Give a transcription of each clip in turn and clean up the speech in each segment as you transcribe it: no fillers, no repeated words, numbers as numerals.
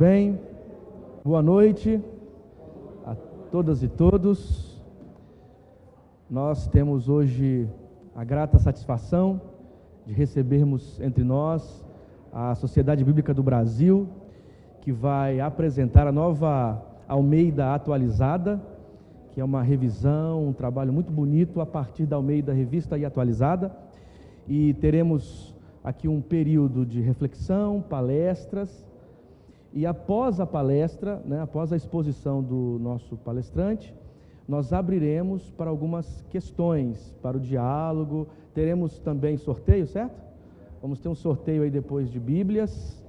bem? Boa noite a todas e todos. Nós temos hoje a grata satisfação de recebermos entre nós a Sociedade Bíblica do Brasil, que vai apresentar a nova Almeida atualizada, que é uma revisão, um trabalho muito bonito a partir da Almeida Revista e Atualizada. E teremos aqui um período de reflexão, palestras, e após a palestra, após a exposição do nosso palestrante, nós abriremos para algumas questões, para o diálogo. Teremos também sorteio, certo? Vamos ter um sorteio aí depois de Bíblias.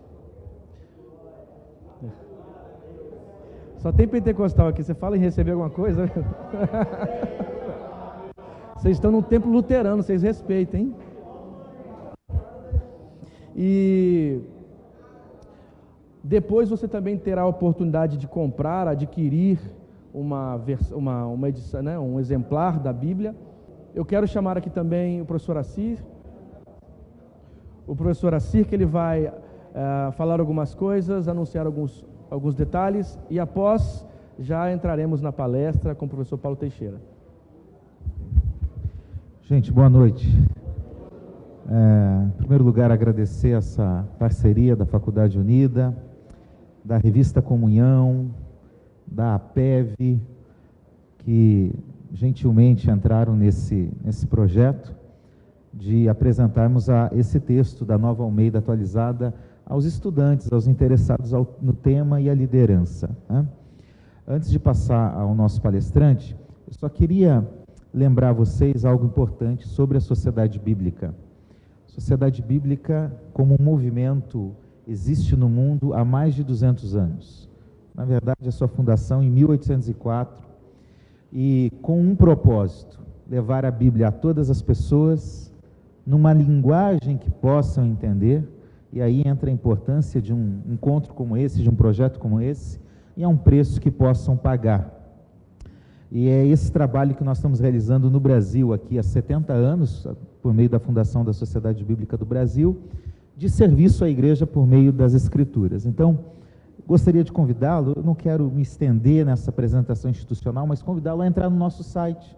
Só tem pentecostal aqui, você fala em receber alguma coisa? Vocês estão num templo luterano, vocês respeitem, hein? E depois você também terá a oportunidade de comprar, adquirir uma edição, um exemplar da Bíblia. Eu quero chamar aqui também o professor Assir. O professor Assir, que ele vai falar algumas coisas, anunciar alguns detalhes, e após já entraremos na palestra com o professor Paulo Teixeira. Gente, boa noite. Em primeiro lugar, agradecer essa parceria da Faculdade Unida, da Revista Comunhão, da APEV, que gentilmente entraram nesse projeto de apresentarmos esse texto da Nova Almeida atualizada aos estudantes, aos interessados no tema e à liderança. Antes de passar ao nosso palestrante, eu só queria lembrar vocês algo importante sobre a Sociedade Bíblica. A Sociedade Bíblica, como um movimento, existe no mundo há mais de 200 anos. Na verdade, a sua fundação em 1804, e com um propósito: levar a Bíblia a todas as pessoas, numa linguagem que possam entender. E aí entra a importância de um encontro como esse, de um projeto como esse, e a um preço que possam pagar. E é esse trabalho que nós estamos realizando no Brasil aqui há 70 anos, por meio da fundação da Sociedade Bíblica do Brasil, de serviço à igreja por meio das Escrituras. Então, gostaria de convidá-lo, eu não quero me estender nessa apresentação institucional, mas convidá-lo a entrar no nosso site,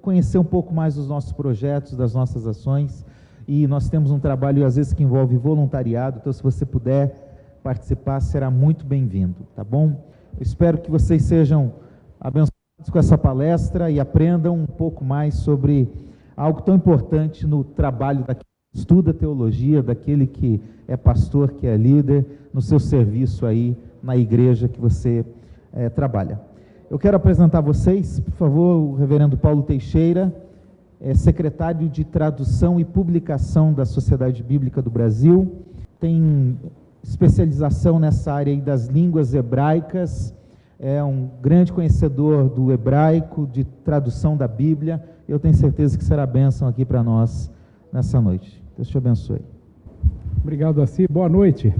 conhecer um pouco mais dos nossos projetos, das nossas ações. E nós temos um trabalho, às vezes, que envolve voluntariado, então se você puder participar, será muito bem-vindo, tá bom? Eu espero que vocês sejam abençoados com essa palestra e aprendam um pouco mais sobre algo tão importante no trabalho daquele que estuda teologia, daquele que é pastor, que é líder, no seu serviço aí na igreja que você trabalha. Eu quero apresentar a vocês, por favor, o reverendo Paulo Teixeira, secretário de Tradução e Publicação da Sociedade Bíblica do Brasil, tem especialização nessa área aí das línguas hebraicas, é um grande conhecedor do hebraico, de tradução da Bíblia. Eu tenho certeza que será bênção aqui para nós nessa noite. Deus te abençoe. Obrigado, Assi. Boa noite.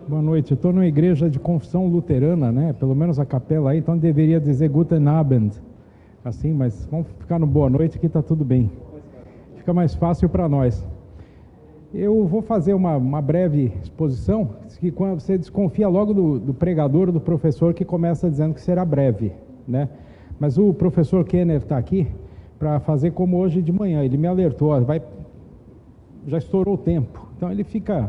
Boa noite. Eu estou numa igreja de confissão luterana, pelo menos a capela aí, então deveria dizer Guten Abend, assim, mas vamos ficar no boa noite que está tudo bem. Fica mais fácil para nós. Eu vou fazer uma breve exposição, que quando você desconfia logo do pregador, do professor, que começa dizendo que será breve, Mas o professor Kenneth está aqui para fazer como hoje de manhã. Ele me alertou, já estourou o tempo. Então ele fica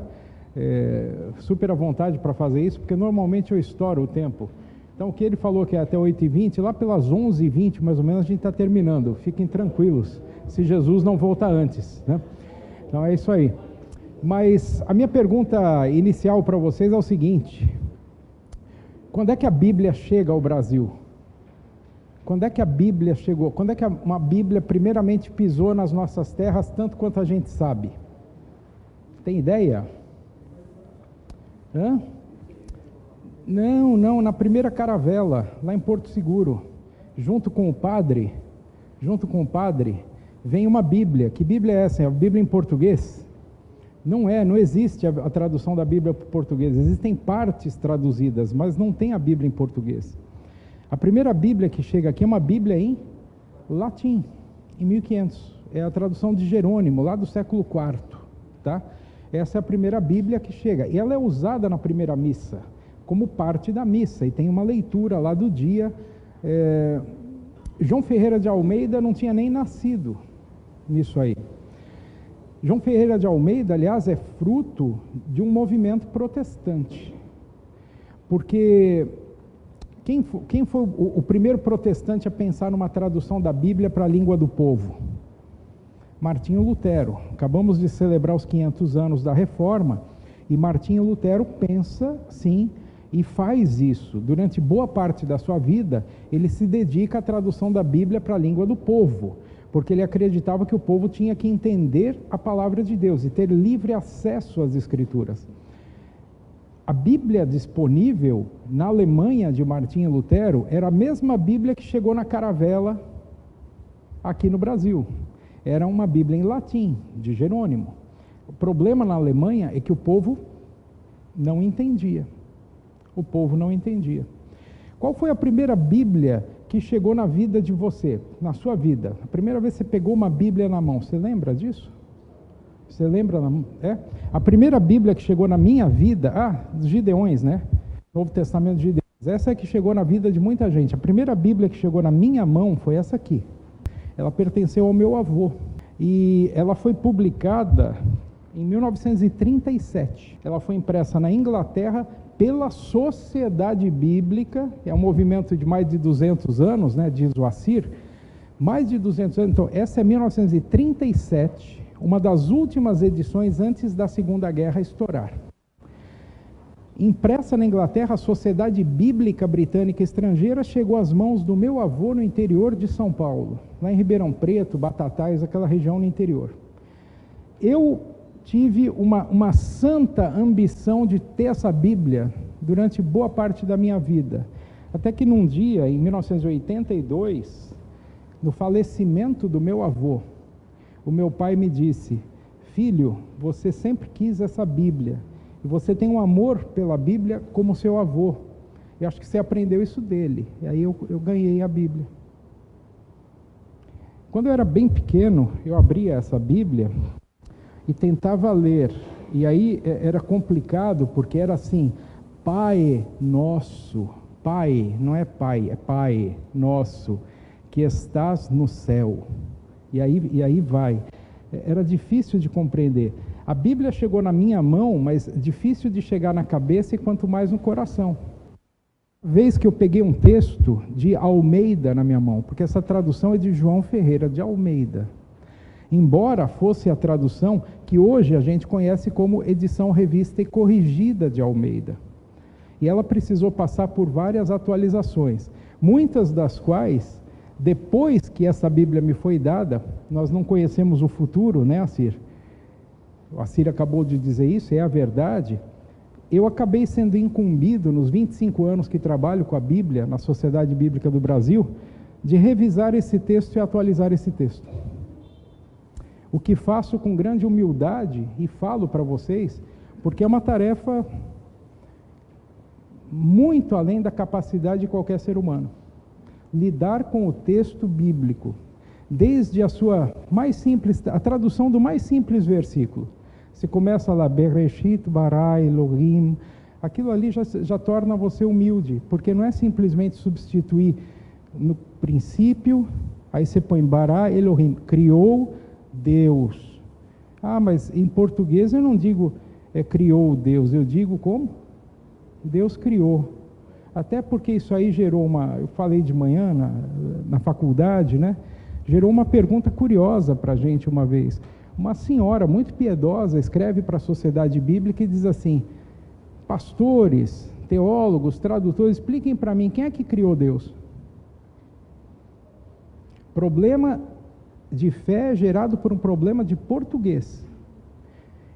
super à vontade para fazer isso, porque normalmente eu estouro o tempo. Então o que ele falou que é até 8h20, lá pelas 11h20 mais ou menos a gente está terminando. Fiquem tranquilos, se Jesus não voltar antes, Então é isso aí. Mas a minha pergunta inicial para vocês é o seguinte: quando é que a Bíblia chega ao Brasil? Quando é que a Bíblia chegou? Quando é que uma Bíblia primeiramente pisou nas nossas terras, tanto quanto a gente sabe? Tem ideia? Não, na primeira caravela, lá em Porto Seguro, junto com o padre, vem uma Bíblia. Que Bíblia é essa? É a Bíblia em português? Não existe a tradução da Bíblia para o português. Existem partes traduzidas, mas não tem a Bíblia em português. A primeira Bíblia que chega aqui é uma Bíblia em latim, em 1500. É a tradução de Jerônimo, lá do século IV, tá? Essa é a primeira Bíblia que chega. E ela é usada na primeira missa, como parte da missa. E tem uma leitura lá do dia. João Ferreira de Almeida não tinha nem nascido nisso aí. João Ferreira de Almeida, aliás, é fruto de um movimento protestante. Porque quem foi o primeiro protestante a pensar numa tradução da Bíblia para a língua do povo? Martinho Lutero. Acabamos de celebrar os 500 anos da Reforma, e Martinho Lutero pensa, sim, e faz isso. Durante boa parte da sua vida, ele se dedica à tradução da Bíblia para a língua do povo, porque ele acreditava que o povo tinha que entender a palavra de Deus e ter livre acesso às Escrituras. A Bíblia disponível na Alemanha de Martinho Lutero era a mesma Bíblia que chegou na caravela aqui no Brasil. Era uma Bíblia em latim, de Jerônimo. O problema na Alemanha é que o povo não entendia. O povo não entendia. Qual foi a primeira Bíblia que chegou na vida de você, na sua vida? A primeira vez que você pegou uma Bíblia na mão, você lembra disso? Você lembra? A primeira Bíblia que chegou na minha vida, dos Gideões, né? Novo Testamento de Gideões. Essa é que chegou na vida de muita gente. A primeira Bíblia que chegou na minha mão foi essa aqui. Ela pertenceu ao meu avô. E ela foi publicada em 1937. Ela foi impressa na Inglaterra pela Sociedade Bíblica, é um movimento de mais de 200 anos, né, diz o Assir, mais de 200 anos. Então, essa é 1937, uma das últimas edições antes da Segunda Guerra estourar. Impressa na Inglaterra, a Sociedade Bíblica Britânica Estrangeira chegou às mãos do meu avô no interior de São Paulo, lá em Ribeirão Preto, Batatais, aquela região no interior. Eu tive uma santa ambição de ter essa Bíblia durante boa parte da minha vida. Até que num dia, em 1982, no falecimento do meu avô, o meu pai me disse: filho, você sempre quis essa Bíblia, e você tem um amor pela Bíblia como seu avô. Eu acho que você aprendeu isso dele. E aí eu ganhei a Bíblia. Quando eu era bem pequeno, eu abria essa Bíblia e tentava ler. E aí era complicado, porque era assim: Pai nosso, Pai, não é Pai, é Pai nosso, que estás no céu. E aí vai. Era difícil de compreender. A Bíblia chegou na minha mão, mas difícil de chegar na cabeça e quanto mais no coração. Vez que eu peguei um texto de Almeida na minha mão, porque essa tradução é de João Ferreira de Almeida. Embora fosse a tradução que hoje a gente conhece como edição revista e corrigida de Almeida. E ela precisou passar por várias atualizações, muitas das quais, depois que essa Bíblia me foi dada, nós não conhecemos o futuro, né, Assir? O Assir acabou de dizer isso, é a verdade. Eu acabei sendo incumbido, nos 25 anos que trabalho com a Bíblia, na Sociedade Bíblica do Brasil, de revisar esse texto e atualizar esse texto. O que faço com grande humildade, e falo para vocês, porque é uma tarefa muito além da capacidade de qualquer ser humano. Lidar com o texto bíblico, desde a sua mais simples, a tradução do mais simples versículo. Você começa lá, Bereshit, Bara, Elohim, aquilo ali já torna você humilde, porque não é simplesmente substituir no princípio, aí você põe Bara, Elohim, criou Deus. Mas em português eu não digo criou Deus, eu digo como? Deus criou. Até porque isso aí gerou eu falei de manhã na faculdade, né? Gerou uma pergunta curiosa para a gente uma vez. Uma senhora muito piedosa escreve para a Sociedade Bíblica e diz assim: pastores, teólogos, tradutores, expliquem para mim, quem é que criou Deus? Problema de fé gerado por um problema de português.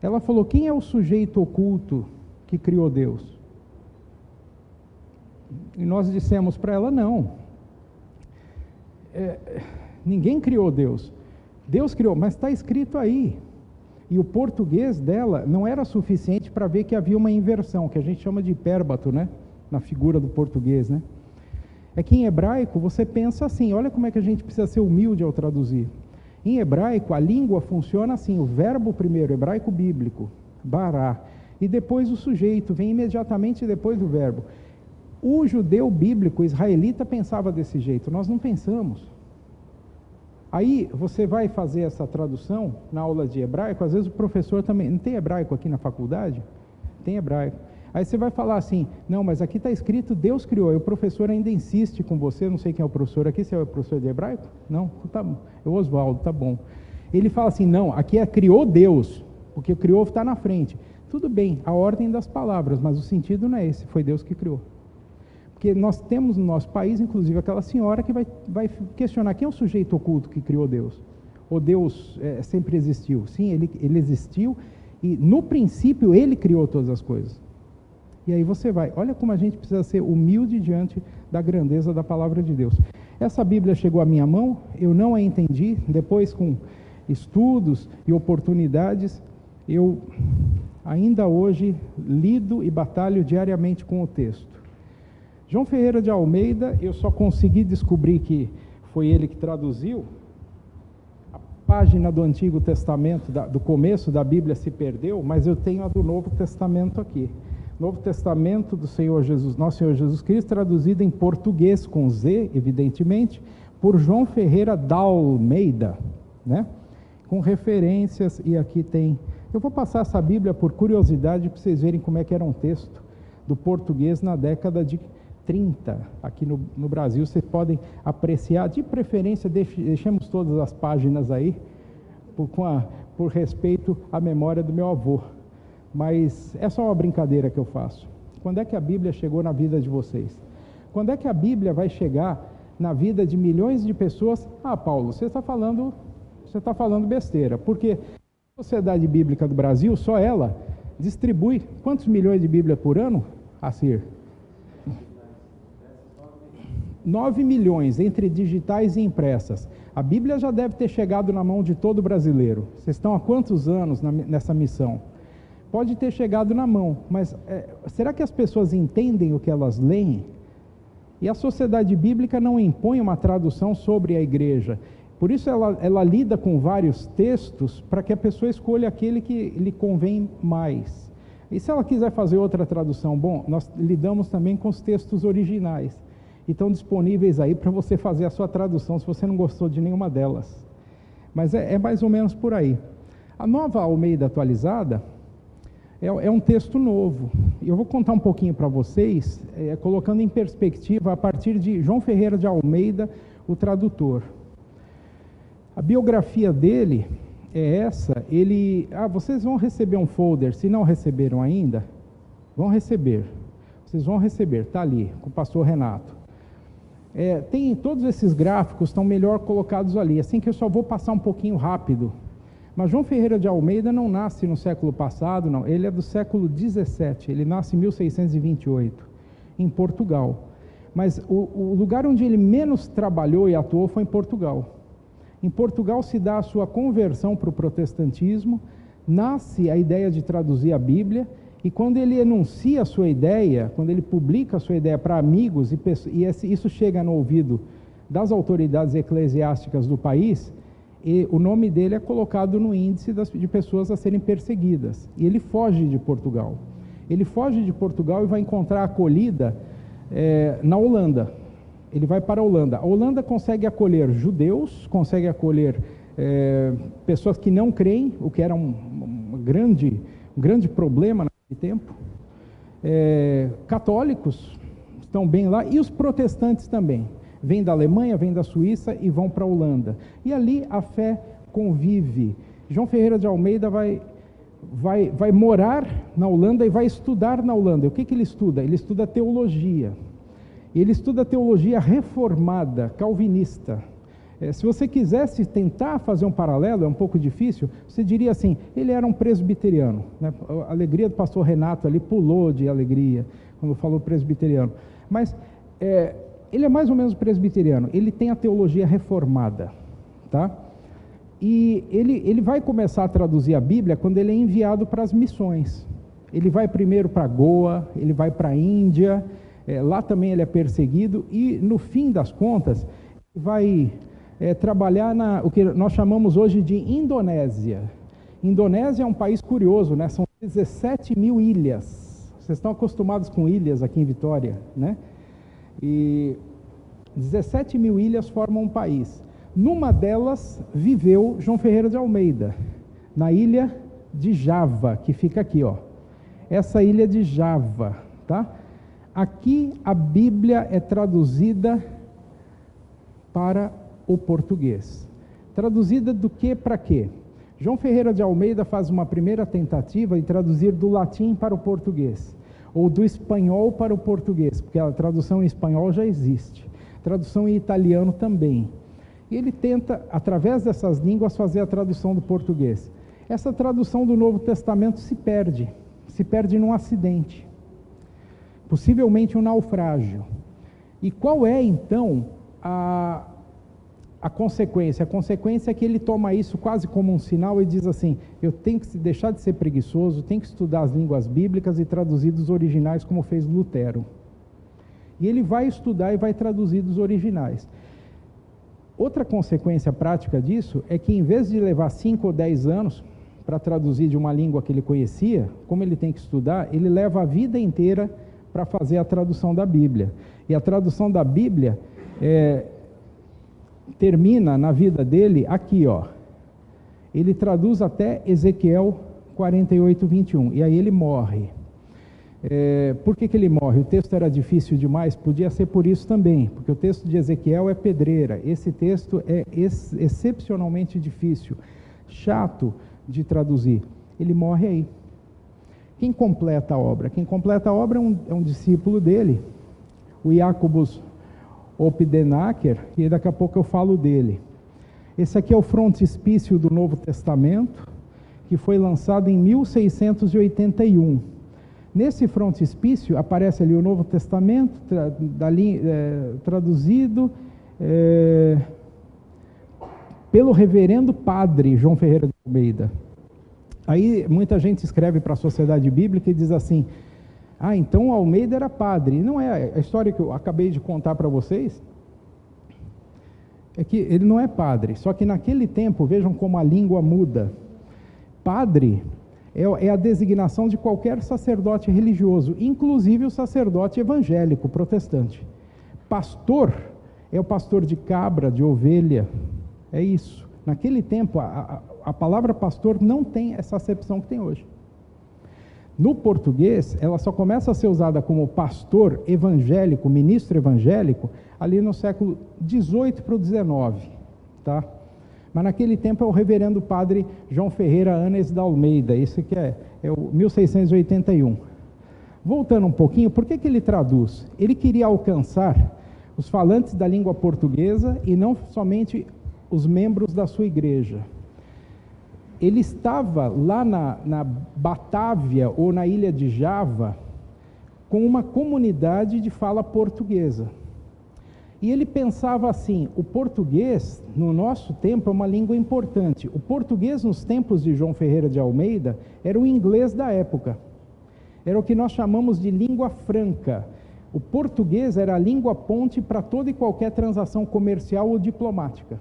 Ela falou: quem é o sujeito oculto que criou Deus? E nós dissemos para ela: não. Ninguém criou Deus. Deus criou, mas está escrito aí. E o português dela não era suficiente para ver que havia uma inversão, que a gente chama de hipérbato, né? Na figura do português, né? É que em hebraico você pensa assim, olha como é que a gente precisa ser humilde ao traduzir. Em hebraico a língua funciona assim, o verbo primeiro, hebraico bíblico, Bará. E depois o sujeito, vem imediatamente depois do verbo. O judeu bíblico, o israelita, pensava desse jeito, nós não pensamos. Aí você vai fazer essa tradução na aula de hebraico, às vezes o professor também, não tem hebraico aqui na faculdade? Tem hebraico. Aí você vai falar assim, não, mas aqui está escrito Deus criou, e o professor ainda insiste com você, não sei quem é o professor aqui, se é o professor de hebraico? Não, tá bom, é o Oswaldo, tá bom. Ele fala assim, não, aqui é criou Deus, porque o criou está na frente. Tudo bem, a ordem das palavras, mas o sentido não é esse, foi Deus que criou. Porque nós temos no nosso país, inclusive, aquela senhora que vai questionar quem é o sujeito oculto que criou Deus. Ou Deus sempre existiu? Sim, ele existiu e no princípio ele criou todas as coisas. E aí você vai, olha como a gente precisa ser humilde diante da grandeza da palavra de Deus. Essa Bíblia chegou à minha mão, eu não a entendi, depois com estudos e oportunidades, eu ainda hoje lido e batalho diariamente com o texto. João Ferreira de Almeida, eu só consegui descobrir que foi ele que traduziu. A página do Antigo Testamento, do começo da Bíblia se perdeu, mas eu tenho a do Novo Testamento aqui. Novo Testamento do Senhor Jesus, nosso Senhor Jesus Cristo, traduzido em português, com Z, evidentemente, por João Ferreira de Almeida, né? Com referências, e aqui tem... Eu vou passar essa Bíblia por curiosidade, para vocês verem como é que era um texto do português na década de 30, aqui no Brasil. Vocês podem apreciar, de preferência, deixemos todas as páginas aí, por respeito à memória do meu avô. Mas é só uma brincadeira que eu faço. Quando é que a Bíblia chegou na vida de vocês? Quando é que a Bíblia vai chegar na vida de milhões de pessoas? Ah, Paulo, você está falando besteira, porque a Sociedade Bíblica do Brasil, só ela, distribui quantos milhões de Bíblia por ano, Assir? 9 milhões, entre digitais e impressas. A Bíblia já deve ter chegado na mão de todo brasileiro. Vocês estão há quantos anos nessa missão? Pode ter chegado na mão, mas será que as pessoas entendem o que elas leem? E a Sociedade Bíblica não impõe uma tradução sobre a igreja. Por isso ela lida com vários textos para que a pessoa escolha aquele que lhe convém mais. E se ela quiser fazer outra tradução, bom, nós lidamos também com os textos originais. E estão disponíveis aí para você fazer a sua tradução, se você não gostou de nenhuma delas. Mas é mais ou menos por aí. A Nova Almeida Atualizada é um texto novo. Eu vou contar um pouquinho para vocês, colocando em perspectiva a partir de João Ferreira de Almeida, o tradutor. A biografia dele é essa. Vocês vão receber um folder, se não receberam ainda, vão receber. Vocês vão receber, está ali, com o pastor Renato. Todos esses gráficos estão melhor colocados ali, assim que eu só vou passar um pouquinho rápido. Mas João Ferreira de Almeida não nasce no século passado, não. Ele é do século 17, ele nasce em 1628, em Portugal. Mas o lugar onde ele menos trabalhou e atuou foi em Portugal. Em Portugal se dá a sua conversão para o protestantismo, nasce a ideia de traduzir a Bíblia, e quando ele enuncia a sua ideia, quando ele publica a sua ideia para amigos, isso chega no ouvido das autoridades eclesiásticas do país, e o nome dele é colocado no índice de pessoas a serem perseguidas. E ele foge de Portugal. Ele foge de Portugal e vai encontrar acolhida na Holanda. Ele vai para a Holanda. A Holanda consegue acolher judeus, consegue acolher pessoas que não creem, o que era um grande problema naquele tempo. Católicos estão bem lá, e os protestantes também. Vêm da Alemanha, vêm da Suíça e vão para a Holanda. E ali a fé convive. João Ferreira de Almeida vai morar na Holanda e vai estudar na Holanda. O que ele estuda? Ele estuda teologia. E ele estuda teologia reformada, calvinista. Se você quisesse tentar fazer um paralelo, é um pouco difícil, você diria assim, ele era um presbiteriano, né? A alegria do pastor Renato ali pulou de alegria quando falou presbiteriano. Mas ele é mais ou menos presbiteriano, ele tem a teologia reformada, tá? E ele vai começar a traduzir a Bíblia quando ele é enviado para as missões. Ele vai primeiro para Goa, ele vai para a Índia, lá também ele é perseguido, e no fim das contas, vai trabalhar o que nós chamamos hoje de Indonésia. Indonésia é um país curioso, né? São 17 mil ilhas. Vocês estão acostumados com ilhas aqui em Vitória, né? E 17 mil ilhas formam um país. Numa delas viveu João Ferreira de Almeida, na ilha de Java, que fica aqui, ó. Essa ilha de Java, tá? Aqui a Bíblia é traduzida para o português. Traduzida do que para quê? João Ferreira de Almeida faz uma primeira tentativa em traduzir do latim para o português, ou do espanhol para o português, porque a tradução em espanhol já existe. Tradução em italiano também. E ele tenta, através dessas línguas, fazer a tradução do português. Essa tradução do Novo Testamento se perde num acidente, possivelmente um naufrágio. E qual é, então, a consequência? A consequência é que ele toma isso quase como um sinal e diz assim: eu tenho que deixar de ser preguiçoso, tenho que estudar as línguas bíblicas e traduzir dos originais, como fez Lutero. E ele vai estudar e vai traduzir dos originais. Outra consequência prática disso é que, em vez de levar 5 ou 10 anos para traduzir de uma língua que ele conhecia, como ele tem que estudar, ele leva a vida inteira para fazer a tradução da Bíblia. E a tradução da Bíblia termina na vida dele aqui, ó. Ele traduz até Ezequiel 48, 21, e aí ele morre. Por que ele morre? O texto era difícil demais? Podia ser por isso também, porque o texto de Ezequiel é pedreira. Esse texto é excepcionalmente difícil, chato de traduzir. Ele morre aí. Quem completa a obra? Quem completa a obra é um discípulo dele, o Jacobus Opdenacker, e daqui a pouco eu falo dele. Esse aqui é o frontispício do Novo Testamento, que foi lançado em 1681. Nesse frontispício aparece ali o Novo Testamento, traduzido pelo reverendo padre João Ferreira de Almeida. Aí muita gente escreve para a Sociedade Bíblica e diz assim: ah, então Almeida era padre. Não é. A história que eu acabei de contar para vocês é que ele não é padre, só que naquele tempo, vejam como a língua muda. Padre é a designação de qualquer sacerdote religioso, inclusive o sacerdote evangélico protestante. Pastor é o pastor de cabra, de ovelha, é isso. Naquele tempo, a palavra pastor não tem essa acepção que tem hoje. No português, ela só começa a ser usada como pastor evangélico, ministro evangélico, ali no século XVIII para o XIX, tá? Mas naquele tempo é o reverendo padre João Ferreira Anes da Almeida, esse que é o 1681. Voltando um pouquinho, por que ele traduz? Ele queria alcançar os falantes da língua portuguesa e não somente os membros da sua igreja. Ele estava lá na Batávia ou na ilha de Java com uma comunidade de fala portuguesa. E ele pensava assim: o português, no nosso tempo, é uma língua importante. O português, nos tempos de João Ferreira de Almeida, era o inglês da época. Era o que nós chamamos de língua franca. O português era a língua ponte para toda e qualquer transação comercial ou diplomática.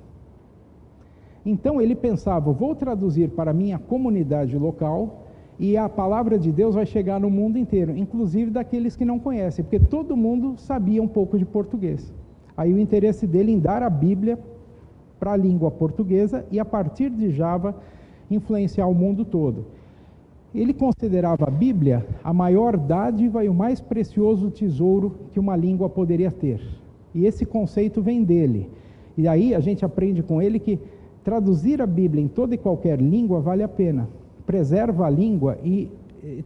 Então ele pensava: vou traduzir para a minha comunidade local e a palavra de Deus vai chegar no mundo inteiro, inclusive daqueles que não conhecem, porque todo mundo sabia um pouco de português. Aí o interesse dele em dar a Bíblia para a língua portuguesa e, a partir de Java, influenciar o mundo todo. Ele considerava a Bíblia a maior dádiva e o mais precioso tesouro que uma língua poderia ter. E esse conceito vem dele. E aí a gente aprende com ele que traduzir a Bíblia em toda e qualquer língua vale a pena. Preserva a língua e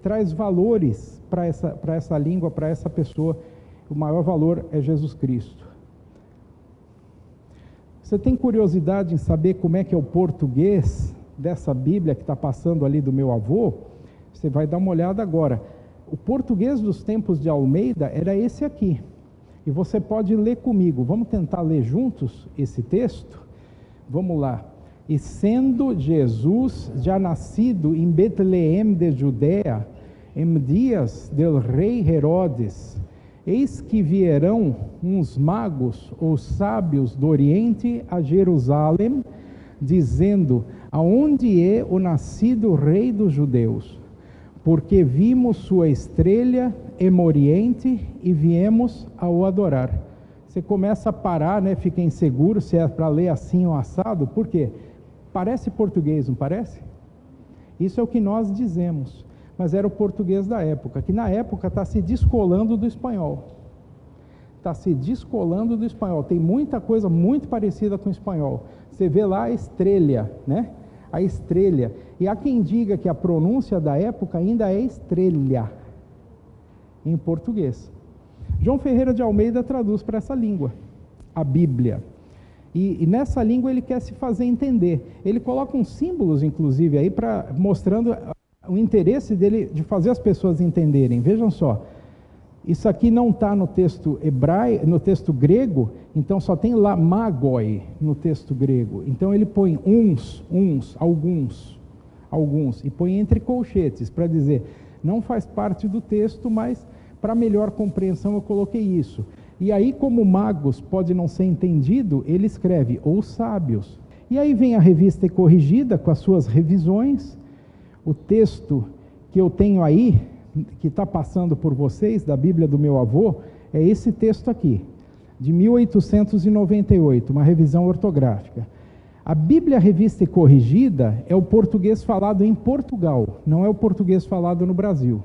traz valores para essa língua, para essa pessoa. O maior valor é Jesus Cristo. Você tem curiosidade em saber como é que é o português dessa Bíblia que está passando ali do meu avô? Você vai dar uma olhada agora. O português dos tempos de Almeida era esse aqui. E você pode ler comigo. Vamos tentar ler juntos esse texto? Vamos lá. E sendo Jesus já nascido em Betleém de Judéia, em dias del rei Herodes, eis que vieram uns magos, ou sábios do Oriente, a Jerusalém, dizendo: aonde é o nascido rei dos judeus? porque vimos sua estrela em Oriente e viemos a o adorar. Você começa a parar, né? Fica inseguro se é para ler assim ou assado. Por quê? Parece português, não parece? Isso é o que nós dizemos, mas era o português da época, que na época está se descolando do espanhol. Está se descolando do espanhol. Tem muita coisa muito parecida com o espanhol. Você vê lá a estrela, né? A estrela. E há quem diga que a pronúncia da época ainda é estrela em português. João Ferreira de Almeida traduz para essa língua a Bíblia. E nessa língua ele quer se fazer entender. Ele coloca uns símbolos, inclusive, aí mostrando o interesse dele de fazer as pessoas entenderem. Vejam só, isso aqui não está no texto hebraico, no texto grego, então só tem lá magoi no texto grego. Então ele põe uns, alguns, e põe entre colchetes para dizer, não faz parte do texto, mas para melhor compreensão eu coloquei isso. E aí, como magos pode não ser entendido, ele escreve, ou sábios. E aí vem a revista corrigida com as suas revisões. O texto que eu tenho aí, que está passando por vocês, da Bíblia do meu avô, é esse texto aqui, de 1898, uma revisão ortográfica. A Bíblia Revista e Corrigida é o português falado em Portugal, não é o português falado no Brasil.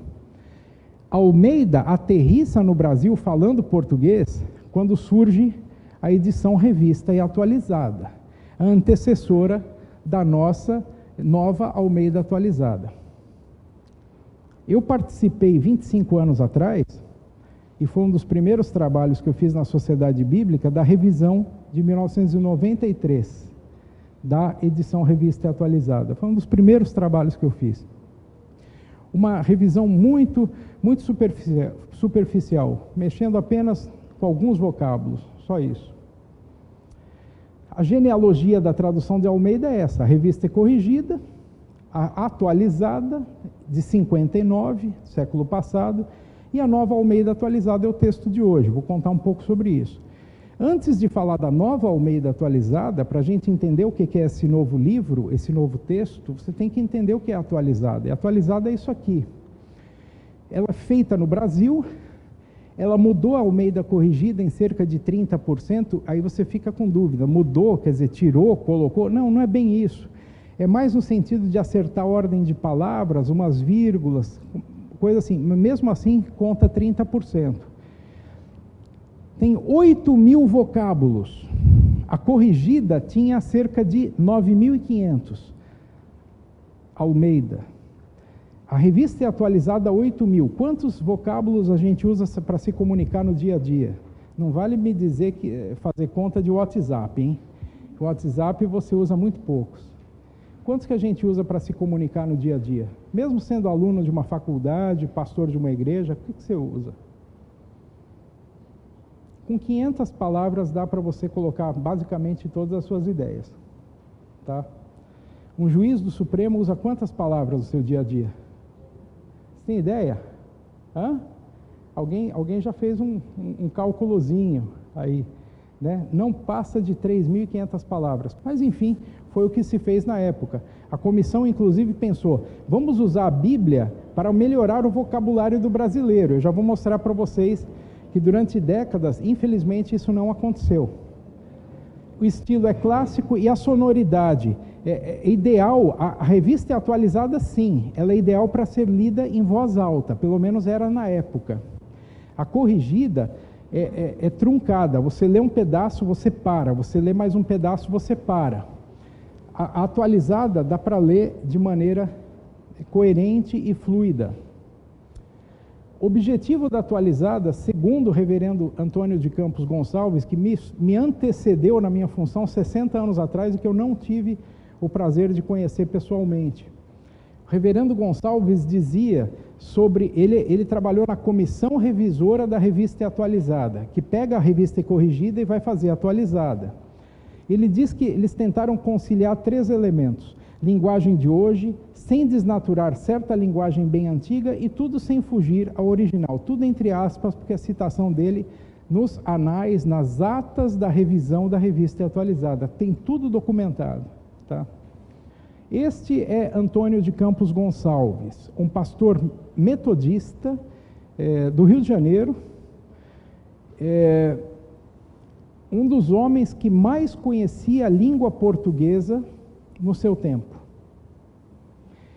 Almeida aterrissa no Brasil falando português quando surge a edição revista e atualizada, a antecessora da nossa nova Almeida atualizada. Eu participei 25 anos atrás, e foi um dos primeiros trabalhos que eu fiz na Sociedade Bíblica, da revisão de 1993, da edição revista e atualizada. Foi um dos primeiros trabalhos que eu fiz. Uma revisão muito superficial, mexendo apenas com alguns vocábulos, só isso. A genealogia da tradução de Almeida é essa: a revista é corrigida, a atualizada, de 59, século passado, e a nova Almeida atualizada é o texto de hoje. Vou contar um pouco sobre isso. Antes de falar da nova Almeida atualizada, para a gente entender o que é esse novo livro, esse novo texto, você tem que entender o que é atualizada. E atualizada é isso aqui. Ela é feita no Brasil, ela mudou a Almeida corrigida em cerca de 30%, aí você fica com dúvida, mudou, quer dizer, tirou, colocou? Não, não é bem isso. É mais no sentido de acertar a ordem de palavras, umas vírgulas, coisa assim, mesmo assim conta 30%. Tem 8.000 vocábulos. A corrigida tinha cerca de 9.500. Almeida. A revista é atualizada a 8.000. Quantos vocábulos a gente usa para se comunicar no dia a dia? Não vale me dizer que fazer conta de WhatsApp, hein? O WhatsApp você usa muito poucos. Quantos que a gente usa para se comunicar no dia a dia? Mesmo sendo aluno de uma faculdade, pastor de uma igreja, o que você usa? Com 500 palavras dá para você colocar basicamente todas as suas ideias. Tá? Um juiz do Supremo usa quantas palavras no seu dia a dia? Você tem ideia? Hã? Alguém já fez um cálculozinho aí, né? Não passa de 3.500 palavras. Mas enfim, foi o que se fez na época. A comissão inclusive pensou, vamos usar a Bíblia para melhorar o vocabulário do brasileiro. Eu já vou mostrar para vocês que durante décadas, infelizmente, isso não aconteceu. O estilo é clássico e a sonoridade é ideal. A revista é atualizada, sim, ela é ideal para ser lida em voz alta, pelo menos era na época. A corrigida é truncada, você lê um pedaço, você para, você lê mais um pedaço, você para. A atualizada dá para ler de maneira coerente e fluida. O objetivo da atualizada, segundo o reverendo Antônio de Campos Gonçalves, que me antecedeu na minha função 60 anos atrás e que eu não tive o prazer de conhecer pessoalmente. O reverendo Gonçalves dizia sobre, ele trabalhou na comissão revisora da revista atualizada, que pega a revista corrigida e vai fazer atualizada. Ele diz que eles tentaram conciliar 3 elementos: linguagem de hoje, sem desnaturar certa linguagem bem antiga e tudo sem fugir ao original. Tudo entre aspas, porque a citação dele nos anais, nas atas da revisão da revista atualizada. Tem tudo documentado. Tá? Este é Antônio de Campos Gonçalves, um pastor metodista do Rio de Janeiro, um dos homens que mais conhecia a língua portuguesa no seu tempo.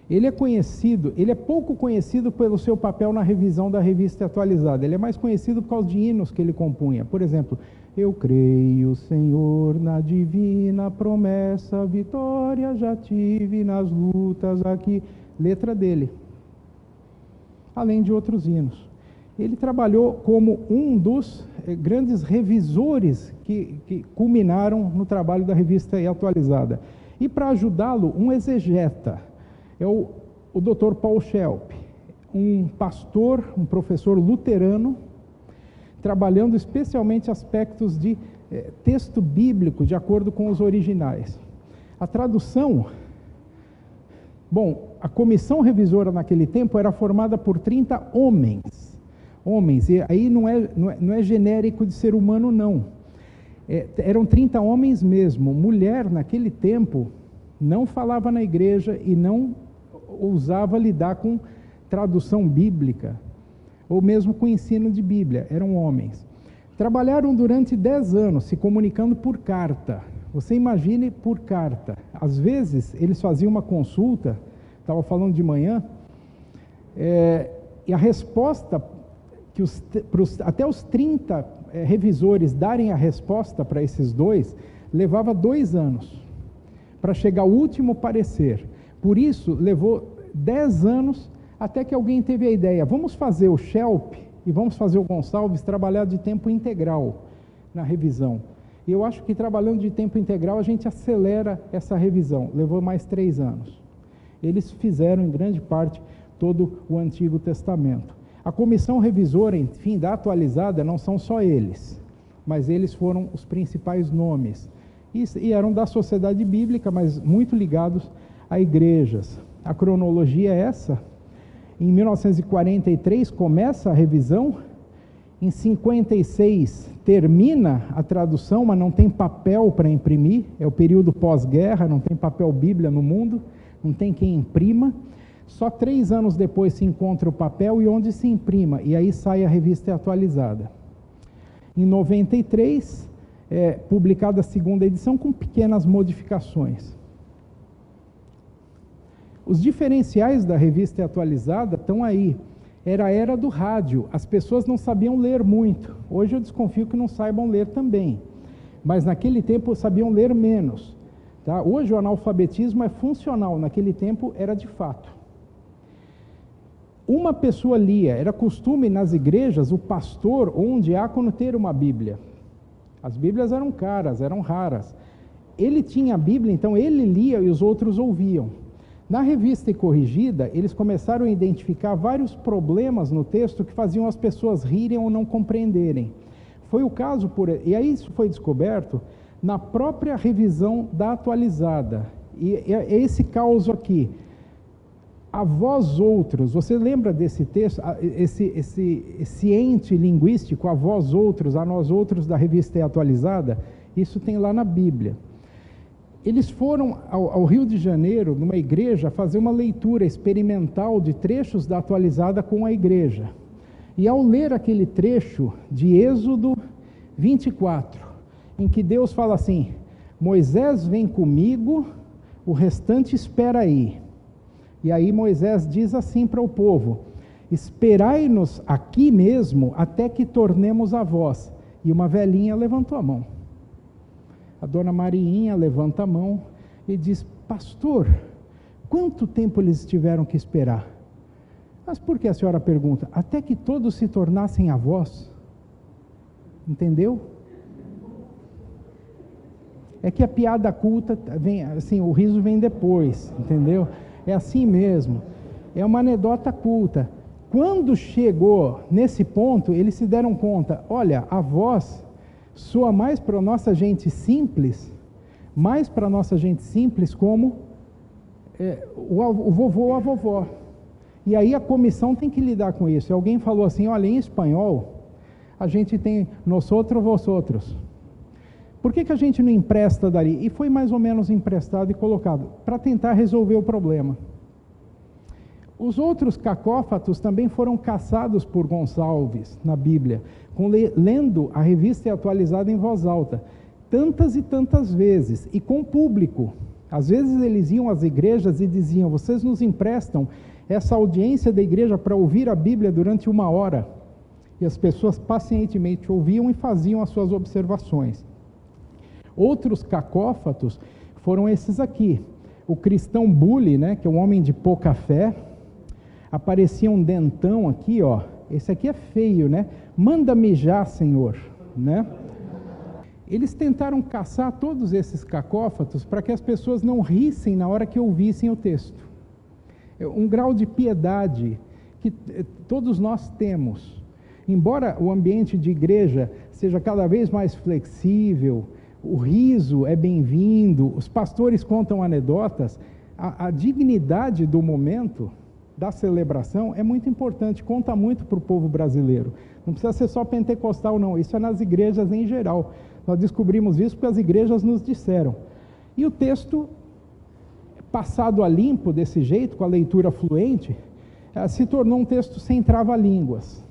Ele é pouco conhecido pelo seu papel na revisão da Revista Atualizada, ele é mais conhecido por causa de hinos que ele compunha. Por exemplo, eu creio, Senhor, na divina promessa, vitória já tive nas lutas aqui. Letra dele, além de outros hinos. Ele trabalhou como um dos grandes revisores que culminaram no trabalho da Revista Atualizada. E para ajudá-lo, um exegeta, é o Dr. Paul Schelp, um pastor, um professor luterano, trabalhando especialmente aspectos de texto bíblico, de acordo com os originais. A tradução, a comissão revisora naquele tempo era formada por 30 homens, e aí não é genérico de ser humano, não. Eram 30 homens mesmo. Mulher, naquele tempo, não falava na igreja e não ousava lidar com tradução bíblica, ou mesmo com ensino de Bíblia, eram homens. Trabalharam durante 10 anos, se comunicando por carta. Você imagine por carta. Às vezes, eles faziam uma consulta, estava falando de manhã, e a resposta, até os 30 revisores darem a resposta para esses dois, levava 2 anos, para chegar ao último parecer. Por isso, levou 10 anos até que alguém teve a ideia, vamos fazer o Schelp e vamos fazer o Gonçalves trabalhar de tempo integral na revisão. E eu acho que trabalhando de tempo integral a gente acelera essa revisão. Levou mais 3 anos. Eles fizeram, em grande parte, todo o Antigo Testamento. A comissão revisora, enfim, da Atualizada, não são só eles, mas eles foram os principais nomes. E eram da sociedade bíblica, mas muito ligados a igrejas. A cronologia é essa. Em 1943 começa a revisão, em 56 termina a tradução, mas não tem papel para imprimir, é o período pós-guerra, não tem papel Bíblia no mundo, não tem quem imprima. Só 3 anos depois se encontra o papel e onde se imprima, e aí sai a Revista Atualizada. Em 93, publicada a 2ª edição com pequenas modificações. Os diferenciais da Revista Atualizada estão aí. Era a era do rádio, as pessoas não sabiam ler muito. Hoje eu desconfio que não saibam ler também, mas naquele tempo sabiam ler menos. Tá? Hoje o analfabetismo é funcional, naquele tempo era de fato. Uma pessoa lia, era costume nas igrejas o pastor ou um diácono ter uma Bíblia. As Bíblias eram caras, eram raras. Ele tinha a Bíblia, então ele lia e os outros ouviam. Na Revista e Corrigida, eles começaram a identificar vários problemas no texto que faziam as pessoas rirem ou não compreenderem. Foi o caso, e aí isso foi descoberto na própria revisão da Atualizada. E é esse caos aqui. A vós outros, você lembra desse texto, esse ente linguístico, a vós outros, a nós outros da Revista Atualizada? Isso tem lá na Bíblia. Eles foram ao Rio de Janeiro, numa igreja, fazer uma leitura experimental de trechos da Atualizada com a igreja. E ao ler aquele trecho de Êxodo 24, em que Deus fala assim, Moisés vem comigo, o restante espera aí. E aí Moisés diz assim para o povo, esperai-nos aqui mesmo até que tornemos a vós. E uma velhinha levantou a mão. A dona Mariinha levanta a mão e diz, pastor, quanto tempo eles tiveram que esperar? Mas por que a senhora pergunta? Até que todos se tornassem avós. Entendeu? É que a piada culta vem, assim, o riso vem depois, entendeu? É assim mesmo. É uma anedota culta. Quando chegou nesse ponto, eles se deram conta, olha, avós soa mais para a nossa gente simples, como o vovô ou a vovó. E aí a comissão tem que lidar com isso. E alguém falou assim, olha, em espanhol, a gente tem nosotros, vosotros. Por que a gente não empresta dali? E foi mais ou menos emprestado e colocado, para tentar resolver o problema. Os outros cacófatos também foram caçados por Gonçalves na Bíblia, lendo a revista atualizada em voz alta, tantas e tantas vezes, e com público. Às vezes eles iam às igrejas e diziam: vocês nos emprestam essa audiência da igreja para ouvir a Bíblia durante 1 hora. E as pessoas pacientemente ouviam e faziam as suas observações. Outros cacófatos foram esses aqui. O cristão bully, né, que é um homem de pouca fé. Aparecia um dentão aqui, ó. Esse aqui é feio, né? Manda mijar, Senhor, né? Eles tentaram caçar todos esses cacófatos para que as pessoas não rissem na hora que ouvissem o texto. Um grau de piedade que todos nós temos. Embora o ambiente de igreja seja cada vez mais flexível, o riso é bem-vindo, os pastores contam anedotas, a dignidade do momento da celebração é muito importante, conta muito para o povo brasileiro. Não precisa ser só pentecostal, não. Isso é nas igrejas em geral. Nós descobrimos isso porque as igrejas nos disseram. E o texto, passado a limpo desse jeito, com a leitura fluente, se tornou um texto sem trava-línguas.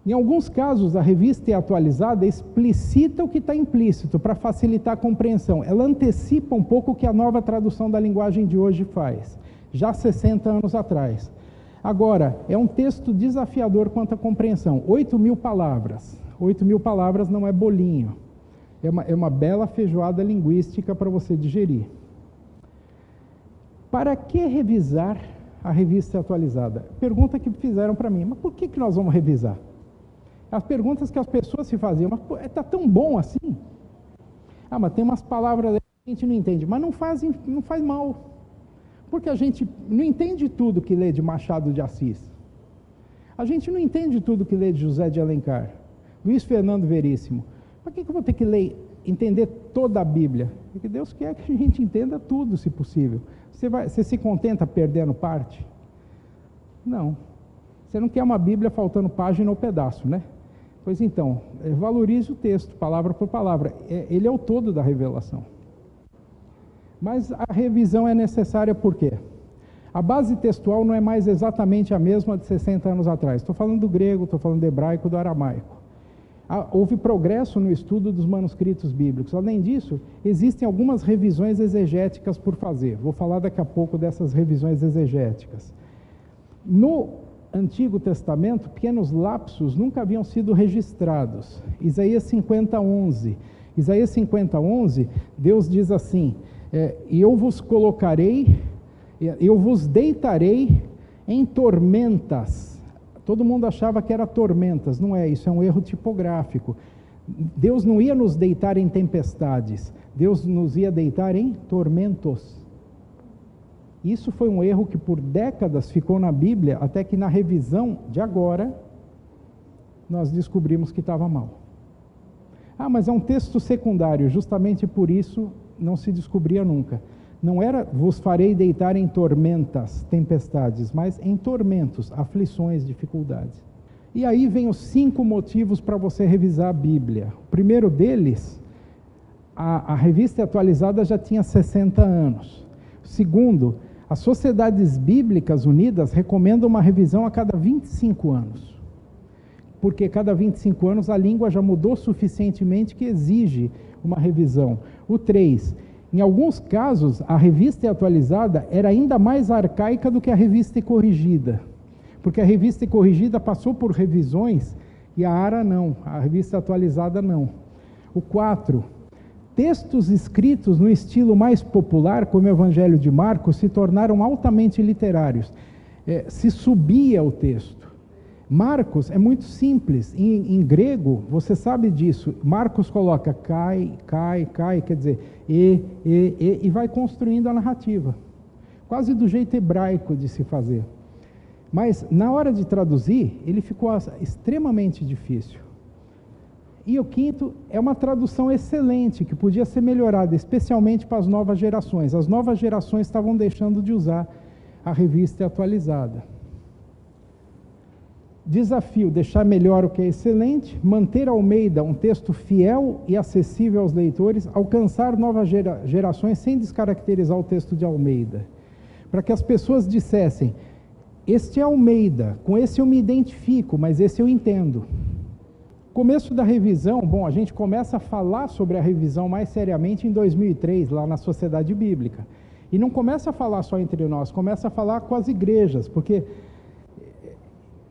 Em alguns casos, a revista é atualizada, explicita o que está implícito, para facilitar a compreensão. Ela antecipa um pouco o que a nova tradução da linguagem de hoje faz, já 60 anos atrás. Agora, é um texto desafiador quanto à compreensão. 8.000 palavras. 8.000 palavras não é bolinho. É uma bela feijoada linguística para você digerir. Para que revisar a revista atualizada? Pergunta que fizeram para mim. Mas por que nós vamos revisar? As perguntas que as pessoas se faziam. Mas está tão bom assim? Ah, mas tem umas palavras que a gente não entende. Mas não faz mal. Porque a gente não entende tudo que lê de Machado de Assis. A gente não entende tudo que lê de José de Alencar, Luiz Fernando Veríssimo. Para que eu vou ter que entender toda a Bíblia? Porque Deus quer que a gente entenda tudo, se possível. Você se contenta perdendo parte? Não. Você não quer uma Bíblia faltando página ou pedaço, né? Pois então, valorize o texto, palavra por palavra. Ele é o todo da revelação. Mas a revisão é necessária por quê? A base textual não é mais exatamente a mesma de 60 anos atrás. Estou falando do grego, estou falando do hebraico, do aramaico. Houve progresso no estudo dos manuscritos bíblicos. Além disso, existem algumas revisões exegéticas por fazer. Vou falar daqui a pouco dessas revisões exegéticas. No Antigo Testamento, pequenos lapsos nunca haviam sido registrados. Isaías 50:11. Isaías 50:11, Deus diz assim: eu vos colocarei, eu vos deitarei em tormentas. Todo mundo achava que era tormentas, não é, isso é um erro tipográfico. Deus não ia nos deitar em tempestades, Deus nos ia deitar em tormentos. Isso foi um erro que por décadas ficou na Bíblia, até que na revisão de agora, nós descobrimos que estava mal. Ah, mas é um texto secundário, justamente por isso não se descobria nunca. Não era vos farei deitar em tormentas, tempestades, mas em tormentos, aflições, dificuldades. E aí vem os 5 motivos para você revisar a Bíblia. O primeiro deles, a revista atualizada já tinha 60 anos. Segundo, as Sociedades Bíblicas Unidas recomendam uma revisão a cada 25 anos. Porque cada 25 anos a língua já mudou suficientemente que exige uma revisão. O 3, em alguns casos, a revista atualizada era ainda mais arcaica do que a revista corrigida. Porque a revista corrigida passou por revisões e a ARA não, a revista atualizada não. O 4, textos escritos no estilo mais popular, como o Evangelho de Marcos, se tornaram altamente literários. Se subia o texto. Marcos é muito simples, em grego, você sabe disso, Marcos coloca cai, quer dizer, e vai construindo a narrativa, quase do jeito hebraico de se fazer. Mas, na hora de traduzir, ele ficou extremamente difícil. E o 5º é uma tradução excelente, que podia ser melhorada, especialmente para as novas gerações. As novas gerações estavam deixando de usar a revista atualizada. Desafio: deixar melhor o que é excelente, manter Almeida um texto fiel e acessível aos leitores, alcançar novas gerações sem descaracterizar o texto de Almeida. Para que as pessoas dissessem: este é Almeida, com esse eu me identifico, mas esse eu entendo. Começo da revisão, bom, a gente começa a falar sobre a revisão mais seriamente em 2003, lá na Sociedade Bíblica. E não começa a falar só entre nós, começa a falar com as igrejas, porque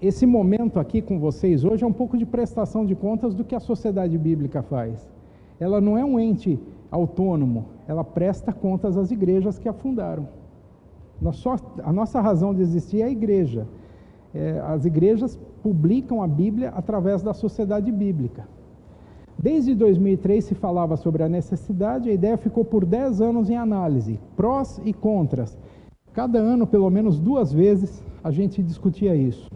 esse momento aqui com vocês hoje é um pouco de prestação de contas do que a Sociedade Bíblica faz. Ela não é um ente autônomo, ela presta contas às igrejas que a fundaram. A nossa razão de existir é a igreja. As igrejas publicam a Bíblia através da Sociedade Bíblica. Desde 2003 se falava sobre a necessidade, a ideia ficou por 10 anos em análise, prós e contras. Cada ano, pelo menos 2 vezes, a gente discutia isso.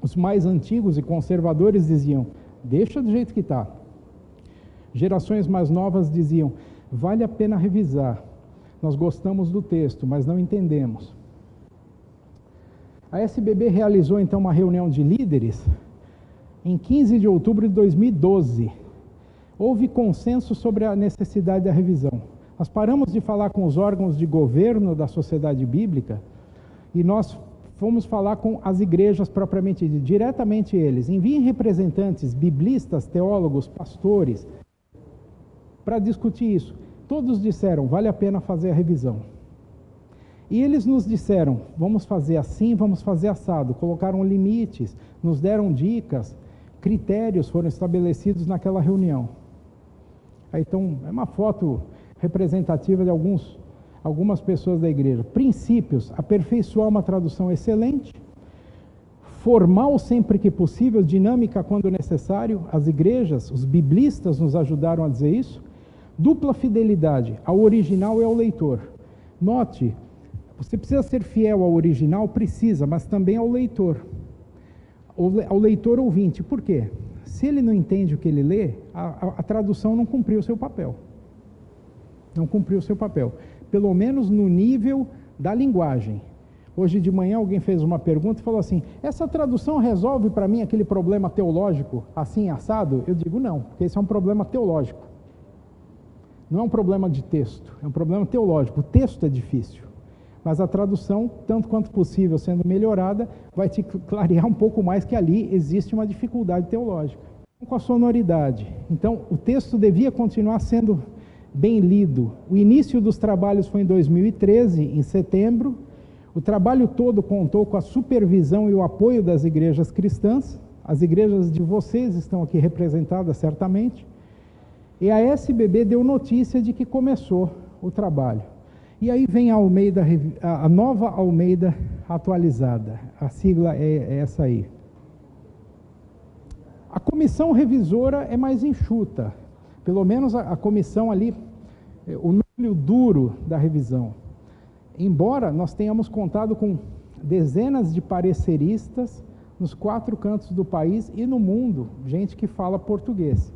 Os mais antigos e conservadores diziam: deixa do jeito que está. Gerações mais novas diziam: vale a pena revisar. Nós gostamos do texto, mas não entendemos. A SBB realizou então uma reunião de líderes em 15 de outubro de 2012. Houve consenso sobre a necessidade da revisão. Nós paramos de falar com os órgãos de governo da Sociedade Bíblica e nós fomos falar com as igrejas propriamente, diretamente eles. Enviem representantes, biblistas, teólogos, pastores, para discutir isso. Todos disseram: vale a pena fazer a revisão. E eles nos disseram: vamos fazer assim, vamos fazer assado. Colocaram limites, nos deram dicas, critérios foram estabelecidos naquela reunião. Aí, então, é uma foto representativa de algumas pessoas da igreja. Princípios: aperfeiçoar uma tradução excelente, formal sempre que possível, dinâmica quando necessário. As igrejas, os biblistas nos ajudaram a dizer isso. Dupla fidelidade ao original e ao leitor. Note, você precisa ser fiel ao original, precisa, mas também ao leitor. Ao leitor ouvinte. Por quê? Se ele não entende o que ele lê, a tradução não cumpriu o seu papel. Não cumpriu o seu papel. Pelo menos no nível da linguagem. Hoje de manhã alguém fez uma pergunta e falou assim: essa tradução resolve para mim aquele problema teológico, assim, assado? Eu digo não, porque esse é um problema teológico. Não é um problema de texto, é um problema teológico. O texto é difícil, mas a tradução, tanto quanto possível, sendo melhorada, vai te clarear um pouco mais que ali existe uma dificuldade teológica. Com a sonoridade. Então, o texto devia continuar sendo bem lido. O início dos trabalhos foi em 2013, em setembro. O trabalho todo contou com a supervisão e o apoio das igrejas cristãs. As igrejas de vocês estão aqui representadas, certamente. E a SBB deu notícia de que começou o trabalho. E aí vem a Almeida, a nova Almeida atualizada. A sigla é essa aí. A comissão revisora é mais enxuta. Pelo menos a comissão ali, o núcleo duro da revisão. Embora nós tenhamos contado com dezenas de pareceristas nos 4 cantos do país e no mundo, gente que fala português.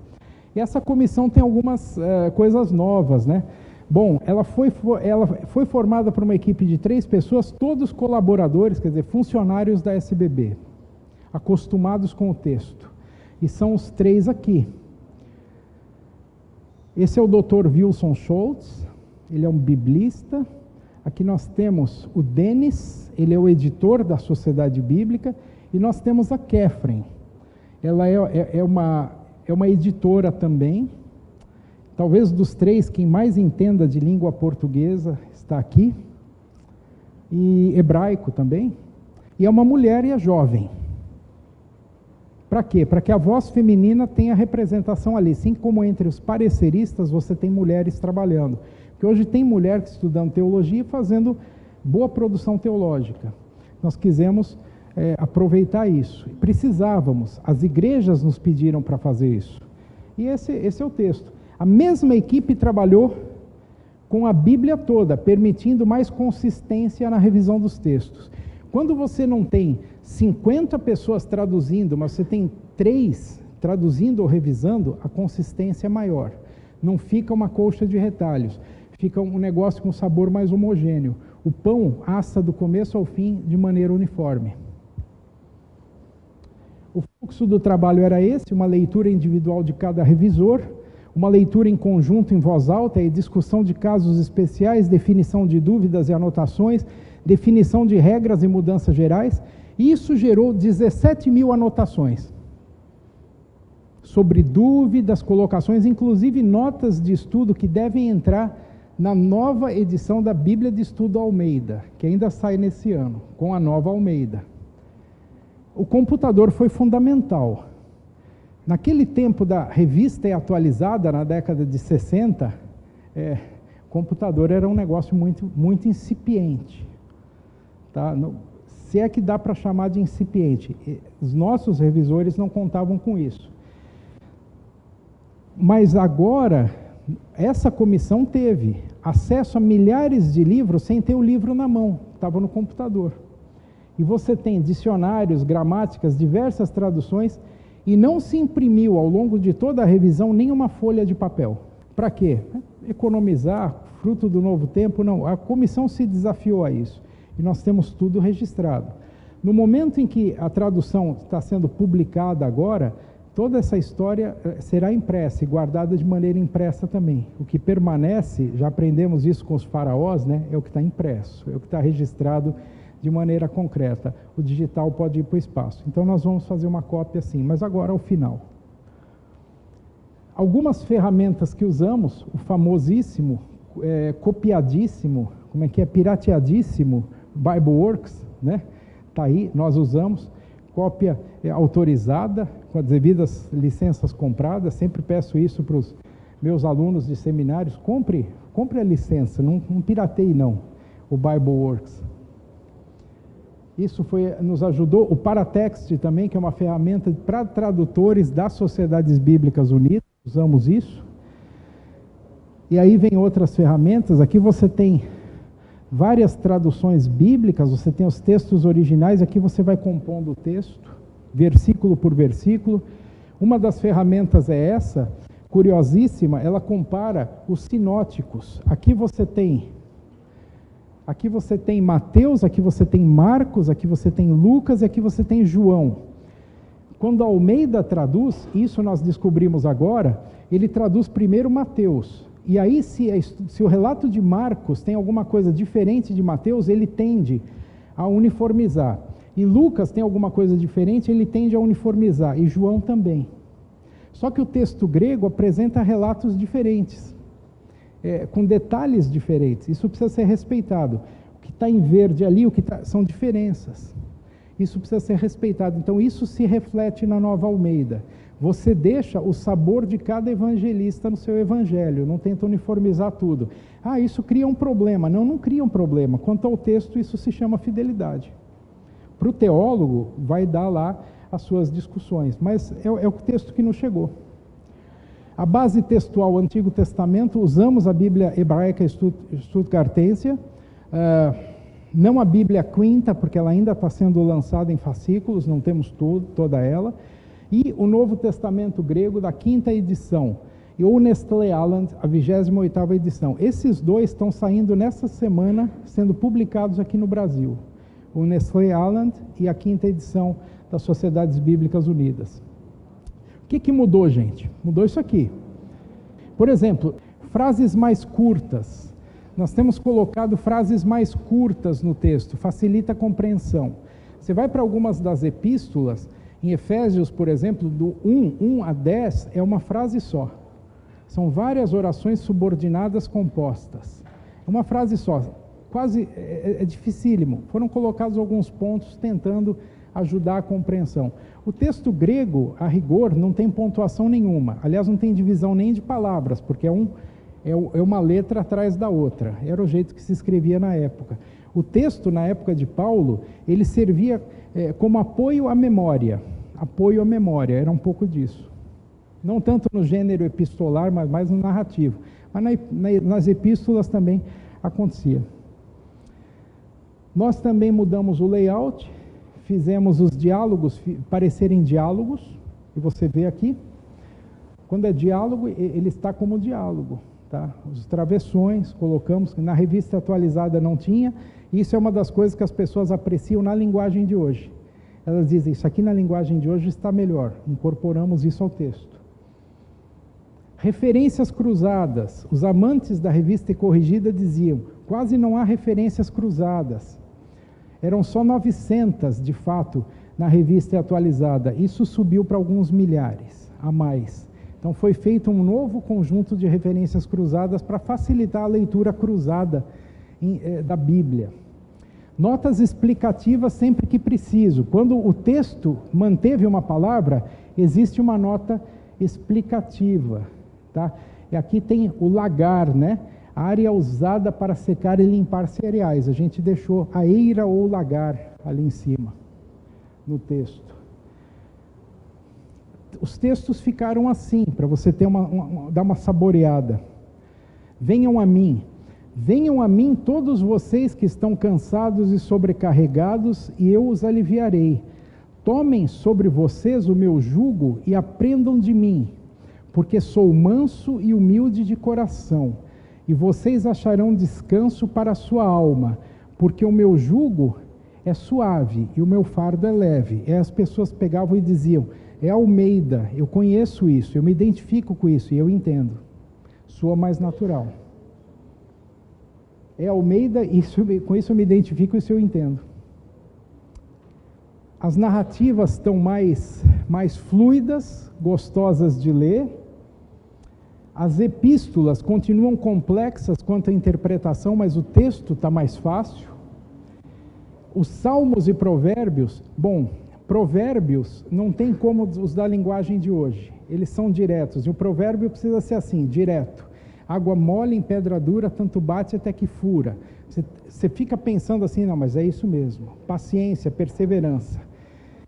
E essa comissão tem algumas coisas novas, né? Bom, ela foi formada por uma equipe de 3 pessoas, todos colaboradores, quer dizer, funcionários da SBB, acostumados com o texto. E são os 3 aqui. Esse é o Dr. Wilson Schultz, ele é um biblista. Aqui nós temos o Denis, ele é o editor da Sociedade Bíblica. E nós temos a Catherine, ela é uma editora também. Talvez dos 3, quem mais entenda de língua portuguesa está aqui. E hebraico também. E é uma mulher e é jovem. Para quê? Para que a voz feminina tenha representação ali. Assim como entre os pareceristas você tem mulheres trabalhando. Porque hoje tem mulher estudando teologia e fazendo boa produção teológica. Nós quisemos aproveitar isso. Precisávamos. As igrejas nos pediram para fazer isso. E esse é o texto. A mesma equipe trabalhou com a Bíblia toda, permitindo mais consistência na revisão dos textos. Quando você não tem 50 pessoas traduzindo, mas você tem 3 traduzindo ou revisando, a consistência é maior. Não fica uma colcha de retalhos, fica um negócio com sabor mais homogêneo. O pão assa do começo ao fim de maneira uniforme. O fluxo do trabalho era esse, uma leitura individual de cada revisor, uma leitura em conjunto em voz alta e discussão de casos especiais, definição de dúvidas e anotações, definição de regras e mudanças gerais, e isso gerou 17 mil anotações sobre dúvidas, colocações, inclusive notas de estudo que devem entrar na nova edição da Bíblia de Estudo Almeida, que ainda sai nesse ano, com a nova Almeida. O computador foi fundamental. Naquele tempo da revista atualizada, na década de 60, computador era um negócio muito incipiente. Tá? Se é que dá para chamar de incipiente. Os nossos revisores não contavam com isso. Mas agora, essa comissão teve acesso a milhares de livros sem ter o livro na mão, estava no computador. E você tem dicionários, gramáticas, diversas traduções, e não se imprimiu ao longo de toda a revisão nenhuma folha de papel. Para quê? Economizar, fruto do novo tempo? Não, a comissão se desafiou a isso, e nós temos tudo registrado. No momento em que a tradução está sendo publicada agora, toda essa história será impressa e guardada de maneira impressa também. O que permanece, já aprendemos isso com os faraós, né, é o que está impresso, é o que está registrado de maneira concreta. O digital pode ir para o espaço. Então nós vamos fazer uma cópia assim, mas agora ao final. Algumas ferramentas que usamos, o famosíssimo, copiadíssimo, pirateadíssimo BibleWorks, né? Está aí, nós usamos, cópia autorizada, com as devidas licenças compradas, sempre peço isso para os meus alunos de seminários, compre a licença, não pirateie não, o BibleWorks. Isso nos ajudou, o Paratext também, que é uma ferramenta para tradutores das Sociedades Bíblicas Unidas, usamos isso. E aí vem outras ferramentas, aqui você tem várias traduções bíblicas, você tem os textos originais, aqui você vai compondo o texto, versículo por versículo. Uma das ferramentas é essa, curiosíssima, ela compara os sinóticos. Aqui você tem Mateus, aqui você tem Marcos, aqui você tem Lucas e aqui você tem João. Quando a Almeida traduz, isso nós descobrimos agora, ele traduz primeiro Mateus. E aí, se o relato de Marcos tem alguma coisa diferente de Mateus, ele tende a uniformizar. E Lucas tem alguma coisa diferente, ele tende a uniformizar. E João também. Só que o texto grego apresenta relatos diferentes, com detalhes diferentes. Isso precisa ser respeitado. O que está em verde ali, são diferenças. Isso precisa ser respeitado. Então, isso se reflete na Nova Almeida. Você deixa o sabor de cada evangelista no seu evangelho, não tenta uniformizar tudo. Isso cria um problema. Não cria um problema. Quanto ao texto, isso se chama fidelidade. Para o teólogo, vai dar lá as suas discussões, mas é o texto que nos chegou. A base textual, Antigo Testamento, usamos a Bíblia Hebraica Stuttgartensia, não a Bíblia Quinta, porque ela ainda está sendo lançada em fascículos, não temos toda ela, e o Novo Testamento grego da quinta edição, e o Nestlé Aland, a 28ª edição. Esses dois estão saindo nessa semana, sendo publicados aqui no Brasil. O Nestlé Aland e a quinta edição das Sociedades Bíblicas Unidas. O que mudou, gente? Mudou isso aqui. Por exemplo, frases mais curtas. Nós temos colocado frases mais curtas no texto, facilita a compreensão. Você vai para algumas das epístolas, em Efésios, por exemplo, do 1 a 10, é uma frase só. São várias orações subordinadas compostas. É uma frase só. Quase é dificílimo. Foram colocados alguns pontos tentando ajudar a compreensão. O texto grego, a rigor, não tem pontuação nenhuma. Aliás, não tem divisão nem de palavras, porque é uma letra atrás da outra. Era o jeito que se escrevia na época. O texto, na época de Paulo, ele servia como apoio à memória. Apoio à memória, era um pouco disso. Não tanto no gênero epistolar, mas mais no narrativo. Mas nas epístolas também acontecia. Nós também mudamos o layout, fizemos os diálogos parecerem diálogos, e você vê aqui, quando é diálogo, ele está como diálogo, tá? Os travessões, colocamos, na revista atualizada não tinha, e isso é uma das coisas que as pessoas apreciam na linguagem de hoje. elas dizem, isso aqui na linguagem de hoje está melhor, incorporamos isso ao texto. Referências cruzadas. Os amantes da Revista e Corrigida diziam, quase não há referências cruzadas. Eram só 900, de fato, na Revista Atualizada. Isso subiu para alguns milhares a mais. Então foi feito um novo conjunto de referências cruzadas para facilitar a leitura cruzada da Bíblia. Notas explicativas sempre que preciso. Quando o texto manteve uma palavra, existe uma nota explicativa. Tá? E aqui tem o lagar, né? A área usada para secar e limpar cereais. A gente deixou a eira ou lagar ali em cima, no texto. Os textos ficaram assim, para você ter dar uma saboreada. Venham a mim todos vocês que estão cansados e sobrecarregados, e eu os aliviarei. Tomem sobre vocês o meu jugo e aprendam de mim, porque sou manso e humilde de coração, e vocês acharão descanso para a sua alma, porque o meu jugo é suave e o meu fardo é leve. E as pessoas pegavam e diziam, é Almeida, eu conheço isso, eu me identifico com isso e eu entendo. Soa mais natural. É Almeida, com isso eu me identifico e isso eu entendo. As narrativas estão mais fluidas, gostosas de ler. As epístolas continuam complexas quanto à interpretação, mas o texto está mais fácil. Os salmos e provérbios, provérbios não tem como os da linguagem de hoje, eles são diretos, e o provérbio precisa ser assim, direto. Água mole em pedra dura, tanto bate até que fura. Você fica pensando assim, não, mas é isso mesmo. Paciência, perseverança.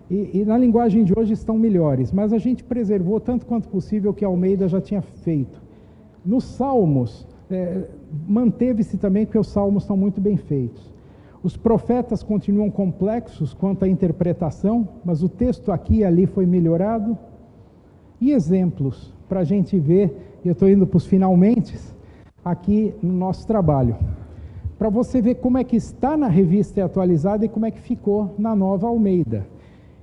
E na linguagem de hoje estão melhores, mas a gente preservou tanto quanto possível o que Almeida já tinha feito. Nos salmos, manteve-se também, porque os salmos estão muito bem feitos. Os profetas continuam complexos quanto à interpretação, mas o texto aqui e ali foi melhorado. E exemplos, para a gente ver, eu estou indo para os finalmente, aqui no nosso trabalho. Para você ver como é que está na Revista Atualizada e como é que ficou na Nova Almeida.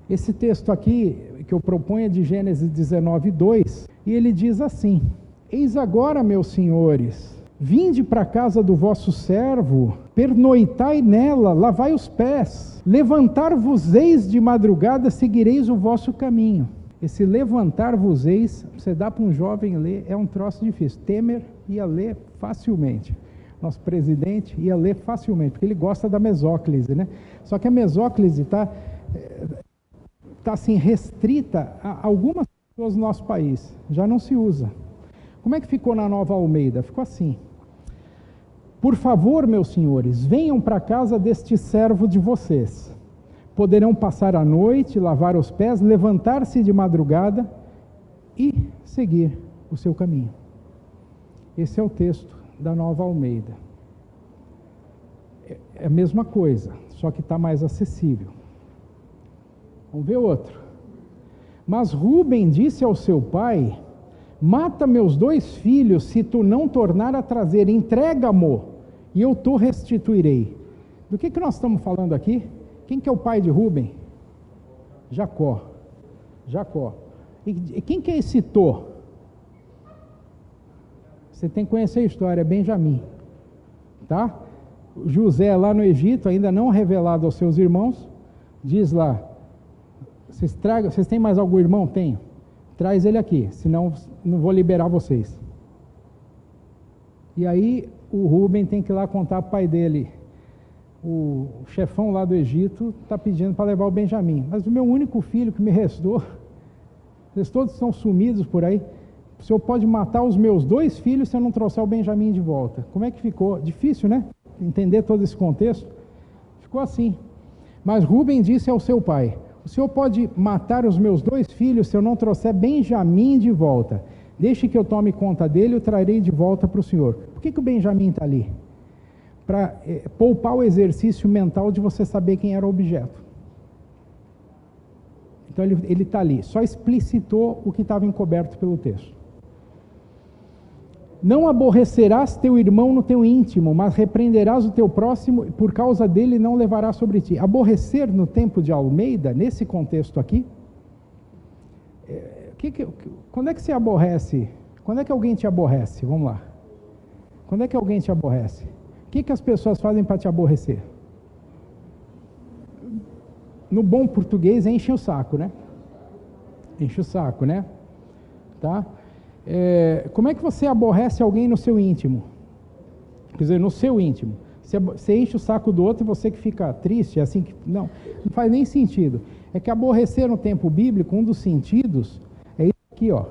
Esse texto aqui, que eu proponho, é de Gênesis 19:2, e ele diz assim, eis agora, meus senhores, vinde para a casa do vosso servo, pernoitai nela, lavai os pés, levantar-vos-eis de madrugada, seguireis o vosso caminho. Esse levantar-vos-eis, você dá para um jovem ler, é um troço difícil. Temer ia ler facilmente. Nosso presidente ia ler facilmente, porque ele gosta da mesóclise, né? Só que a mesóclise está assim, restrita a algumas pessoas do nosso país. Já não se usa. Como é que ficou na Nova Almeida? Ficou assim. Por favor, meus senhores, venham para a casa deste servo de vocês. Poderão passar a noite, lavar os pés, levantar-se de madrugada e seguir o seu caminho. Esse é o texto da Nova Almeida. É a mesma coisa, só que está mais acessível. Vamos ver outro. Mas Rúben disse ao seu pai, mata meus 2 filhos, se tu não tornar a trazer, entrega-mo, e eu te restituirei. Do que nós estamos falando aqui? Quem que é o pai de Rúben? Jacó. E quem que é esse Tô? Você tem que conhecer a história, é Benjamim. Tá? José lá no Egito, ainda não revelado aos seus irmãos, diz lá, vocês têm mais algum irmão? Tenho. Traz ele aqui, senão não vou liberar vocês. E aí o Rúben tem que ir lá contar para o pai dele, o chefão lá do Egito está pedindo para levar o Benjamim. Mas o meu único filho que me restou, eles todos estão sumidos por aí, o senhor pode matar os meus 2 filhos se eu não trouxer o Benjamim de volta. Como é que ficou? Difícil, né? Entender todo esse contexto. Ficou assim. Mas Rúben disse ao seu pai, o senhor pode matar os meus 2 filhos se eu não trouxer Benjamim de volta. Deixe que eu tome conta dele e o trarei de volta para o senhor. Por que o Benjamim está ali? Para poupar o exercício mental de você saber quem era o objeto. Então ele está ali, só explicitou o que estava encoberto pelo texto. Não aborrecerás teu irmão no teu íntimo, mas repreenderás o teu próximo, e por causa dele não levarás sobre ti. Aborrecer no tempo de Almeida, nesse contexto aqui, quando é que você aborrece? Quando é que alguém te aborrece? Vamos lá. Quando é que alguém te aborrece? O que as pessoas fazem para te aborrecer? No bom português, enche o saco, né? Enche o saco, né? Tá? Como é que você aborrece alguém no seu íntimo? Quer dizer, no seu íntimo. Você enche o saco do outro e você que fica triste, assim que... Não faz nem sentido. É que aborrecer no tempo bíblico, um dos sentidos, é isso aqui, ó.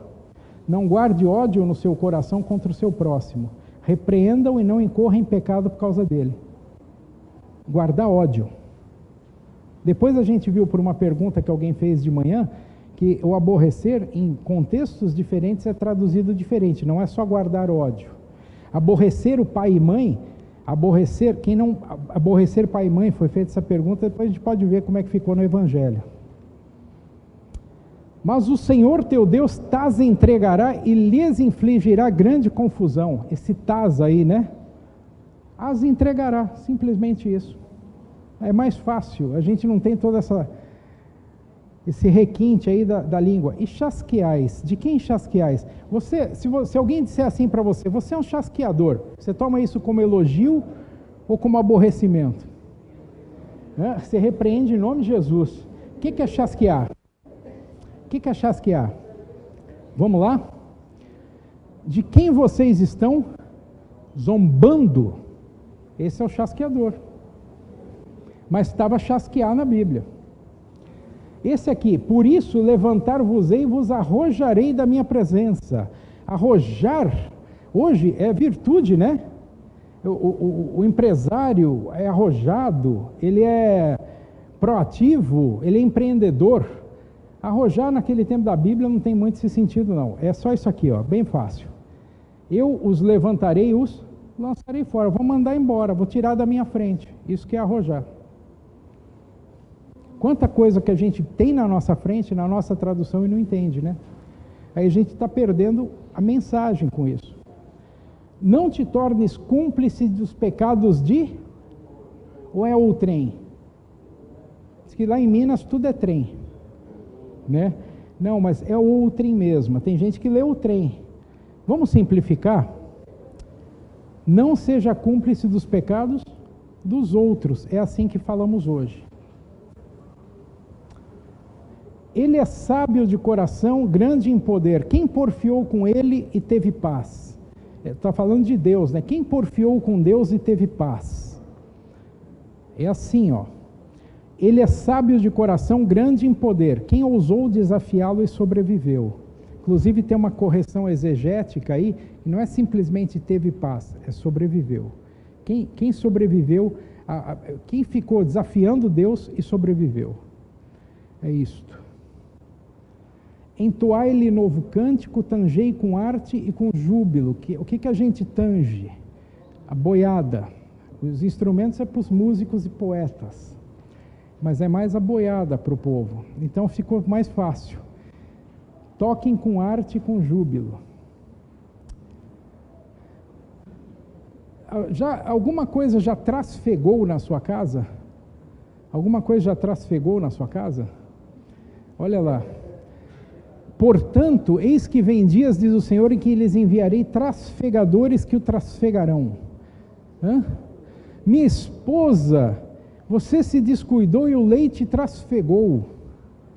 Não guarde ódio no seu coração contra o seu próximo. Repreenda-o e não incorra em pecado por causa dele. Guardar ódio. Depois a gente viu por uma pergunta que alguém fez de manhã, que o aborrecer em contextos diferentes é traduzido diferente, não é só guardar ódio. Aborrecer o pai e mãe, aborrecer pai e mãe, foi feita essa pergunta, depois a gente pode ver como é que ficou no Evangelho. Mas o Senhor teu Deus tas entregará e lhes infligirá grande confusão. Esse tas aí, né? As entregará, simplesmente isso. É mais fácil, a gente não tem toda esse requinte aí da língua. E chasqueais, de quem chasqueais? Se alguém disser assim para você, você é um chasqueador, você toma isso como elogio ou como aborrecimento? Você repreende em nome de Jesus. O que é chasquear? O que é chasquear? Vamos lá? De quem vocês estão zombando? Esse é o chasqueador. Mas estava chasquear na Bíblia. Esse aqui, por isso levantar-vos-ei e vos arrojarei da minha presença. Arrojar, hoje é virtude, né? O empresário é arrojado, ele é proativo, ele é empreendedor. Arrojar naquele tempo da Bíblia não tem muito esse sentido não, é só isso aqui, ó, bem fácil. Eu os levantarei e os lançarei fora, vou mandar embora, vou tirar da minha frente, isso que é arrojar. Quanta coisa que a gente tem na nossa frente, na nossa tradução e não entende, né? Aí a gente está perdendo a mensagem com isso. Não te tornes cúmplice dos pecados de... Ou é o trem? Diz que lá em Minas tudo é trem, né? Não, mas é o trem mesmo. Tem gente que lê o trem. Vamos simplificar? Não seja cúmplice dos pecados dos outros. É assim que falamos hoje. Ele é sábio de coração, grande em poder. Quem porfiou com ele e teve paz? Está falando de Deus, né? Quem porfiou com Deus e teve paz? É assim, ó. Ele é sábio de coração, grande em poder. Quem ousou desafiá-lo e sobreviveu? Inclusive tem uma correção exegética aí, que não é simplesmente teve paz, é sobreviveu. Quem sobreviveu, quem ficou desafiando Deus e sobreviveu? É isto. Entoai-lhe novo cântico, tangei com arte e com júbilo. O que a gente tange? A boiada. Os instrumentos é para os músicos e poetas, mas é mais a boiada para o povo. Então ficou mais fácil. Toquem com arte e com júbilo. Alguma coisa já trasfegou na sua casa? Alguma coisa já trasfegou na sua casa? Olha lá. Portanto, eis que vem dias, diz o Senhor, em que lhes enviarei trasfegadores que o trasfegarão. Minha esposa, você se descuidou e o leite trasfegou.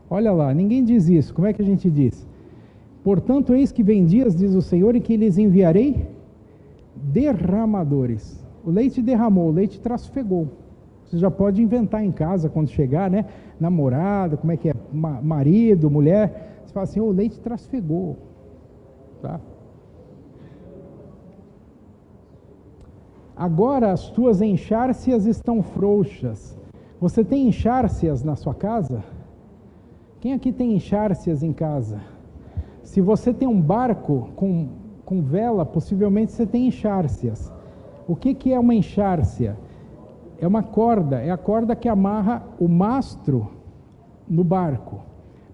Olha lá, ninguém diz isso. Como é que a gente diz? Portanto, eis que vem dias, diz o Senhor, em que lhes enviarei derramadores. O leite derramou, o leite trasfegou. Você já pode inventar em casa quando chegar, né? Namorada, como é que é? Marido, mulher. Você fala assim, o leite trasfegou. Tá? Agora as tuas enxárcias estão frouxas. Você tem enxárcias na sua casa? Quem aqui tem enxárcias em casa? Se você tem um barco com vela, possivelmente você tem enxárcias. O que é uma enxárcia? É uma corda, é a corda que amarra o mastro no barco.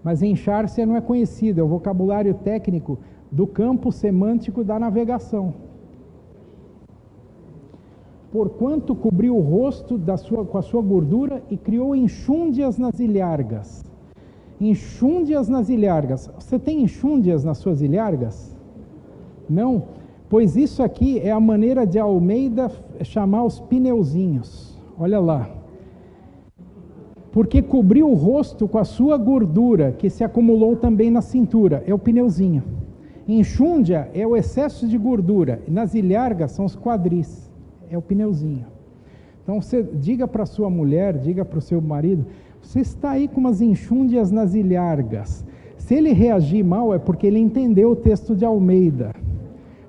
Mas enxárcia não é conhecido, é o vocabulário técnico do campo semântico da navegação. porquanto cobriu o rosto com a sua gordura e criou enxúndias nas ilhargas. Enxúndias nas ilhargas. Você tem enxúndias nas suas ilhargas? Não? Pois isso aqui é a maneira de Almeida chamar os pneuzinhos. Olha lá. Porque cobriu o rosto com a sua gordura, que se acumulou também na cintura. É o pneuzinho. Enxúndia é o excesso de gordura. Nas ilhargas são os quadris. É o pneuzinho. Então você diga para sua mulher, diga para o seu marido, você está aí com umas enxúndias nas ilhargas. Se ele reagir mal é porque ele entendeu o texto de Almeida.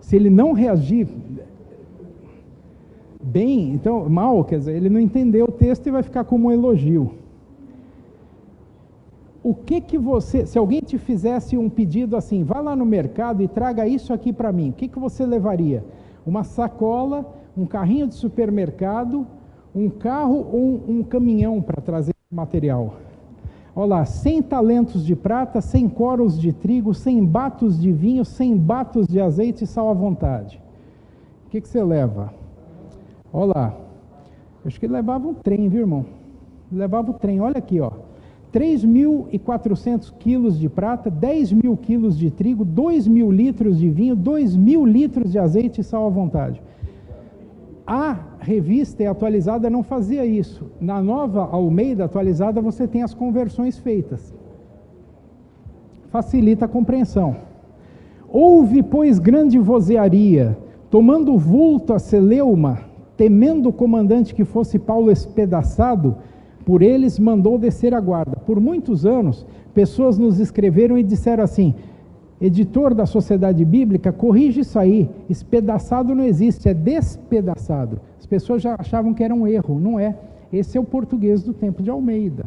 Se ele não reagir bem, então mal, quer dizer, ele não entendeu o texto e vai ficar como um elogio. O que você, se alguém te fizesse um pedido assim, vá lá no mercado e traga isso aqui para mim, o que você levaria? Uma sacola, um carrinho de supermercado, um carro ou um caminhão para trazer material? Olha lá, 100 talentos de prata, 100 coros de trigo, 100 batos de vinho, 100 batos de azeite e sal à vontade. O que você leva? Olha lá, acho que ele levava um trem, viu, irmão? Levava o trem, olha aqui, ó. 3.400 quilos de prata, 10.000 quilos de trigo, 2.000 litros de vinho, 2.000 litros de azeite e sal à vontade. A revista atualizada não fazia isso. Na nova Almeida atualizada você tem as conversões feitas. Facilita a compreensão. Houve, pois, grande vozearia, tomando vulto a celeuma, temendo o comandante que fosse Paulo espedaçado, por eles mandou descer a guarda. Por muitos anos, pessoas nos escreveram e disseram assim: editor da Sociedade Bíblica, corrige isso aí, espedaçado não existe, é despedaçado. As pessoas já achavam que era um erro, não é. Esse é o português do tempo de Almeida.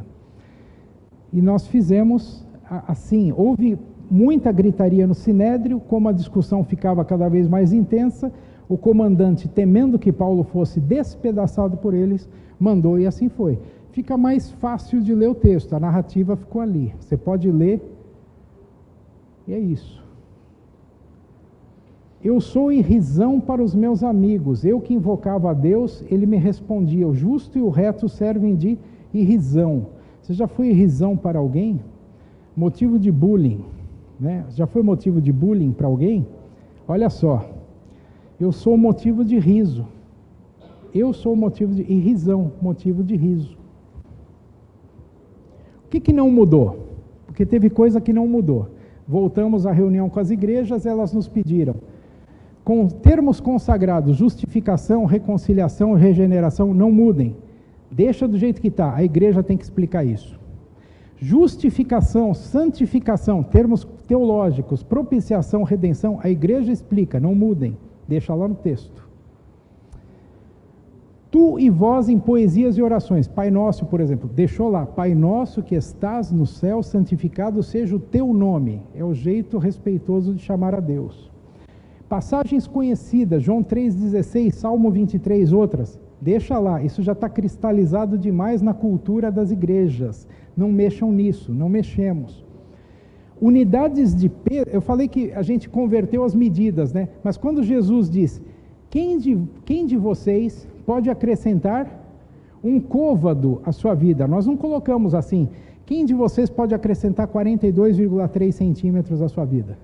E nós fizemos assim, houve muita gritaria no Sinédrio, como a discussão ficava cada vez mais intensa, o comandante, temendo que Paulo fosse despedaçado por eles, mandou e assim foi. Fica mais fácil de ler o texto, a narrativa ficou ali. Você pode ler, e é isso. Eu sou irrisão para os meus amigos, eu que invocava a Deus, ele me respondia, o justo e o reto servem de irrisão. Você já foi irrisão para alguém? Motivo de bullying, né? Já foi motivo de bullying para alguém? Olha só, eu sou motivo de riso. Eu sou motivo de irrisão, motivo de riso. O que não mudou? Porque teve coisa que não mudou. Voltamos à reunião com as igrejas, elas nos pediram, com termos consagrados, justificação, reconciliação, regeneração, não mudem. Deixa do jeito que está, a igreja tem que explicar isso. Justificação, santificação, termos teológicos, propiciação, redenção, a igreja explica, não mudem. Deixa lá no texto. Tu e vós em poesias e orações. Pai Nosso, por exemplo, deixou lá. Pai Nosso que estás no céu, santificado seja o teu nome. É o jeito respeitoso de chamar a Deus. Passagens conhecidas, João 3,16, Salmo 23, outras. Deixa lá, isso já está cristalizado demais na cultura das igrejas. Não mexam nisso, não mexemos. Unidades de peso, eu falei que a gente converteu as medidas, né? Mas quando Jesus diz, quem de vocês pode acrescentar um côvado à sua vida? Nós não colocamos assim, quem de vocês pode acrescentar 42,3 centímetros à sua vida?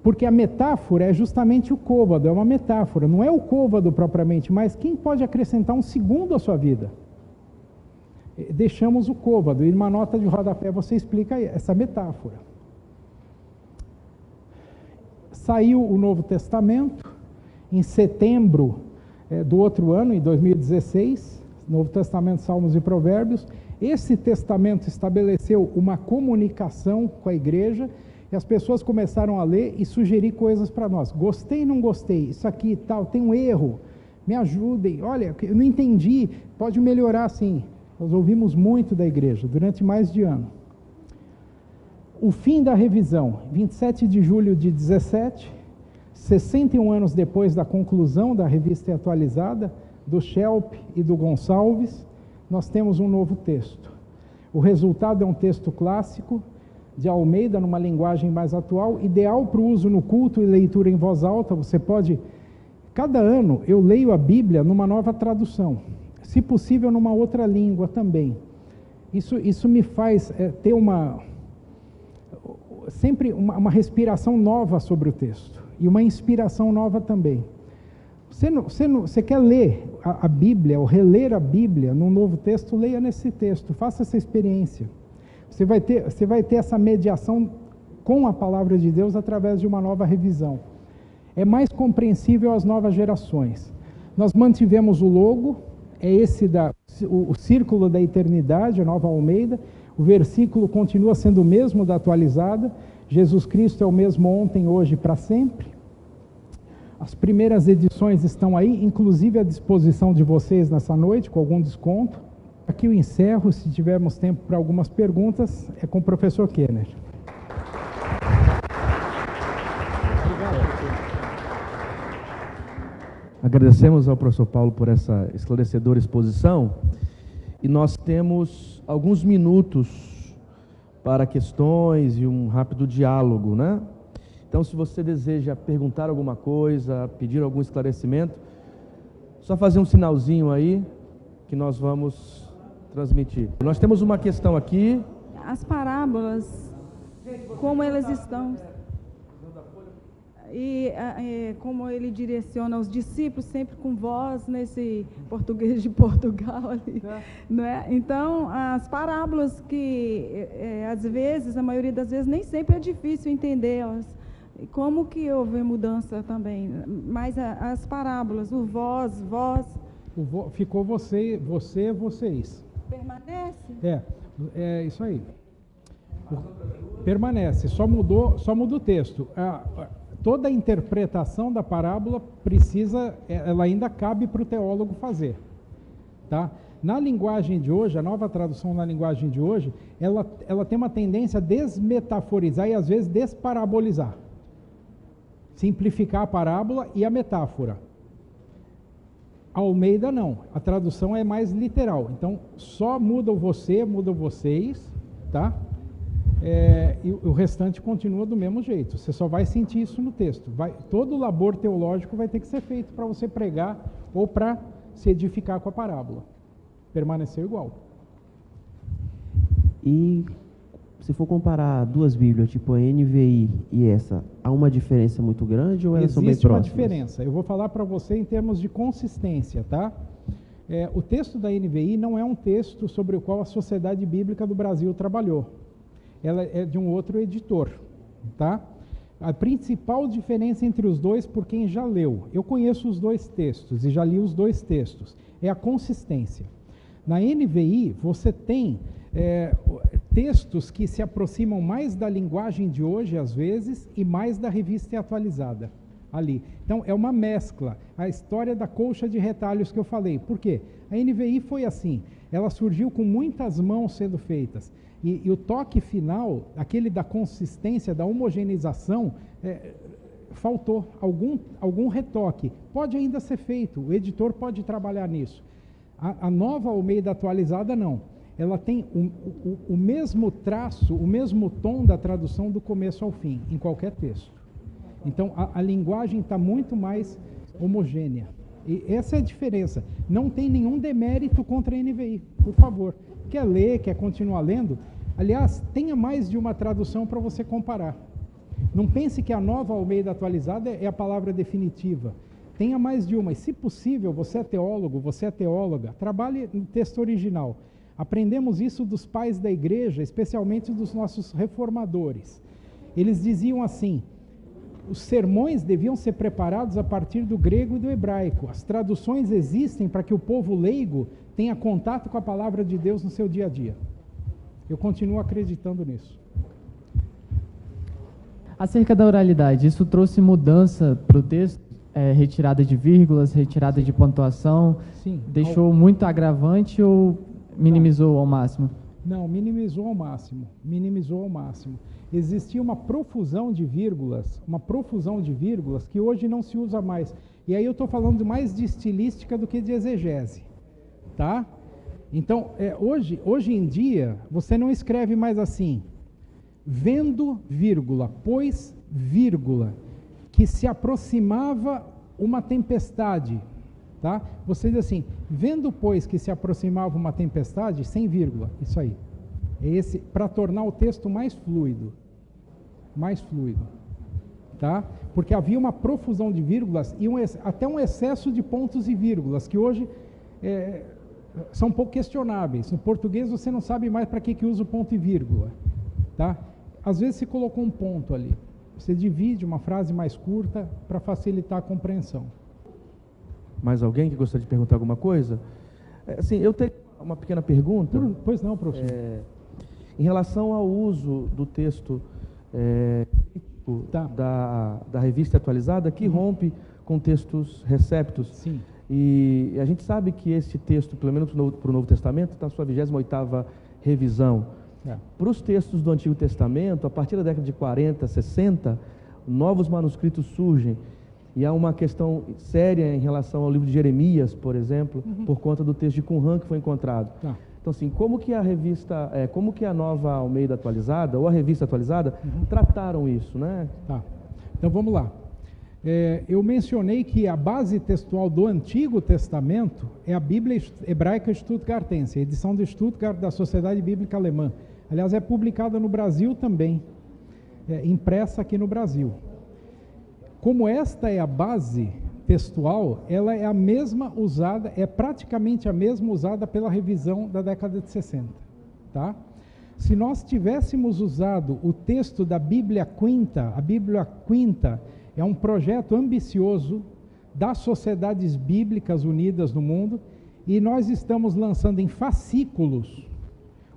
Porque a metáfora é justamente o côvado, é uma metáfora, não é o côvado propriamente, mas quem pode acrescentar um segundo à sua vida? Deixamos o côvado, e numa nota de rodapé você explica essa metáfora. Saiu o Novo Testamento, em setembro do outro ano, em 2016, Novo Testamento, Salmos e Provérbios. Esse testamento estabeleceu uma comunicação com a igreja, e as pessoas começaram a ler e sugerir coisas para nós. Gostei, não gostei, isso aqui tal, tem um erro, me ajudem, olha, eu não entendi, pode melhorar assim. Nós ouvimos muito da igreja, durante mais de ano. O fim da revisão, 27 de julho de 17, 61 anos depois da conclusão da revista atualizada, do Schelp e do Gonçalves, nós temos um novo texto. O resultado é um texto clássico, de Almeida, numa linguagem mais atual, ideal para o uso no culto e leitura em voz alta. Você pode Cada ano eu leio a Bíblia numa nova tradução, se possível numa outra língua também. Isso me faz ter sempre uma respiração nova sobre o texto e uma inspiração nova também. Você quer ler a Bíblia ou reler a Bíblia num novo texto? Leia nesse texto, faça essa experiência. Você vai ter essa mediação com a palavra de Deus através de uma nova revisão. É mais compreensível às novas gerações. Nós mantivemos o logo, é esse o Círculo da Eternidade, a Nova Almeida. O versículo continua sendo o mesmo da atualizada. Jesus Cristo é o mesmo ontem, hoje e para sempre. As primeiras edições estão aí, inclusive à disposição de vocês nessa noite, com algum desconto. Aqui eu encerro, se tivermos tempo para algumas perguntas, é com o professor Kenner. Agradecemos ao professor Paulo por essa esclarecedora exposição e nós temos alguns minutos para questões e um rápido diálogo, né? Então, se você deseja perguntar alguma coisa, pedir algum esclarecimento, só fazer um sinalzinho aí que nós vamos transmitir. Nós temos uma questão aqui. As parábolas, como elas estão... E como ele direciona os discípulos sempre com voz nesse português de Portugal ali, não é? Então, as parábolas que, às vezes, a maioria das vezes, nem sempre é difícil entendê-las. Como que houve mudança também? Mas as parábolas, o vós... Ficou você, vocês. Permanece? É isso aí. Permanece, só muda o texto. Toda a interpretação da parábola ela ainda cabe para o teólogo fazer, tá? Na linguagem de hoje, a nova tradução na linguagem de hoje, ela tem uma tendência a desmetaforizar e às vezes desparabolizar, simplificar a parábola e a metáfora. A Almeida não, a tradução é mais literal, então só muda o você, muda o vocês, tá? E o restante continua do mesmo jeito. Você só vai sentir isso no texto. Todo o labor teológico vai ter que ser feito para você pregar ou para se edificar com a parábola. Permaneceu igual. E se for comparar duas Bíblias, tipo a NVI e essa, há uma diferença muito grande ou elas são bem próximas? Existe uma diferença. Eu vou falar para você em termos de consistência, tá? O texto da NVI não é um texto sobre o qual a Sociedade Bíblica do Brasil trabalhou. Ela é de um outro editor, tá? A principal diferença entre os dois, por quem já leu, eu conheço os dois textos e já li os dois textos, é a consistência. Na NVI, você tem textos que se aproximam mais da linguagem de hoje, às vezes, e mais da revista atualizada ali. Então, é uma mescla, a história da colcha de retalhos que eu falei. Por quê? A NVI foi assim, ela surgiu com muitas mãos sendo feitas. E o toque final, aquele da consistência, da homogeneização, faltou algum retoque. Pode ainda ser feito, o editor pode trabalhar nisso. A nova Almeida atualizada, não. Ela tem o mesmo traço, o mesmo tom da tradução do começo ao fim, em qualquer texto. Então, a linguagem está muito mais homogênea. E essa é a diferença. Não tem nenhum demérito contra a NVI, por favor. Quer ler, quer continuar lendo? Aliás, tenha mais de uma tradução para você comparar. Não pense que a nova Almeida atualizada é a palavra definitiva. Tenha mais de uma. E, se possível, você é teólogo, você é teóloga, trabalhe no texto original. Aprendemos isso dos pais da igreja, especialmente dos nossos reformadores. Eles diziam assim: os sermões deviam ser preparados a partir do grego e do hebraico. As traduções existem para que o povo leigo tenha contato com a palavra de Deus no seu dia a dia. Eu continuo acreditando nisso. Acerca da oralidade, isso trouxe mudança para o texto? Retirada de vírgulas, retirada de pontuação? Sim. Deixou muito agravante ou minimizou ao máximo? Não, minimizou ao máximo. Minimizou ao máximo. Existia uma profusão de vírgulas que hoje não se usa mais. E aí eu estou falando mais de estilística do que de exegese, tá? Então, hoje em dia, você não escreve mais assim, vendo, vírgula, pois, vírgula, que se aproximava uma tempestade, tá? Você diz assim, vendo, pois, que se aproximava uma tempestade, sem vírgula, isso aí. Esse, para tornar o texto mais fluido, tá? Porque havia uma profusão de vírgulas e até um excesso de pontos e vírgulas, que hoje são um pouco questionáveis. No português você não sabe mais para que usa o ponto e vírgula, tá? Às vezes se colocou um ponto ali, você divide uma frase mais curta para facilitar a compreensão. Mais alguém que gostaria de perguntar alguma coisa? Assim, eu tenho uma pequena pergunta. Pois não, professor. Em relação ao uso do texto da revista atualizada, que rompe com textos receptos. Sim. E a gente sabe que este texto, pelo menos para o Novo Testamento, está na sua 28ª revisão. Para os textos do Antigo Testamento, a partir da década de 40, 60, novos manuscritos surgem. E há uma questão séria em relação ao livro de Jeremias, por exemplo, por conta do texto de Qumran que foi encontrado. Então, assim, como que a revista, como que a Nova Almeida atualizada, ou a revista atualizada, trataram isso, né? Tá. Então, vamos lá. Eu mencionei que a base textual do Antigo Testamento é a Bíblia Hebraica Stuttgartense, a edição de Stuttgart da Sociedade Bíblica Alemã. Aliás, é publicada no Brasil também, impressa aqui no Brasil. Como esta é a base textual, ela é a mesma usada, é praticamente a mesma usada pela revisão da década de 60, tá? Se nós tivéssemos usado o texto da Bíblia Quinta, a Bíblia Quinta é um projeto ambicioso das sociedades bíblicas unidas no mundo, e nós estamos lançando em fascículos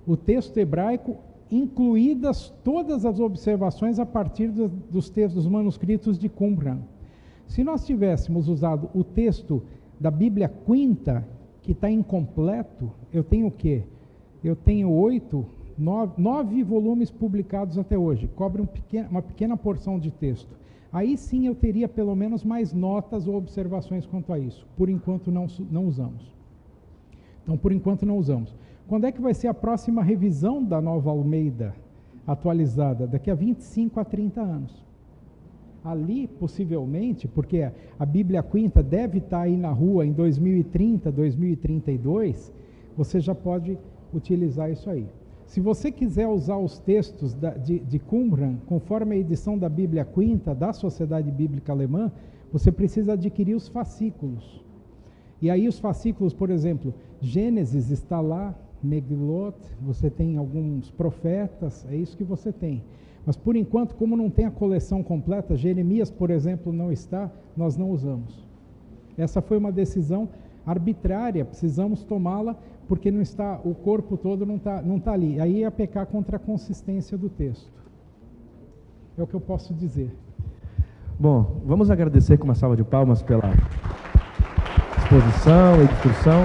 o texto hebraico, incluídas todas as observações a partir dos textos, dos manuscritos de Qumran. Se nós tivéssemos usado o texto da Bíblia Quinta, que está incompleto, eu tenho o quê? Eu tenho 9 volumes publicados até hoje, cobre uma pequena porção de texto. Aí sim eu teria pelo menos mais notas ou observações quanto a isso. Por enquanto não usamos. Então, por enquanto não usamos. Quando é que vai ser a próxima revisão da Nova Almeida atualizada? Daqui a 25 a 30 anos. Ali, possivelmente, porque a Bíblia Quinta deve estar aí na rua em 2030, 2032, você já pode utilizar isso aí. Se você quiser usar os textos de Qumran, conforme a edição da Bíblia Quinta, da Sociedade Bíblica Alemã, você precisa adquirir os fascículos. E aí os fascículos, por exemplo, Gênesis está lá, Megilot, você tem alguns profetas, é isso que você tem. Mas por enquanto, como não tem a coleção completa, Jeremias, por exemplo, não está, nós não usamos. Essa foi uma decisão arbitrária, precisamos tomá-la, porque não está, o corpo todo não está ali. Aí ia pecar contra a consistência do texto. É o que eu posso dizer. Bom, vamos agradecer com uma salva de palmas pela exposição e discussão.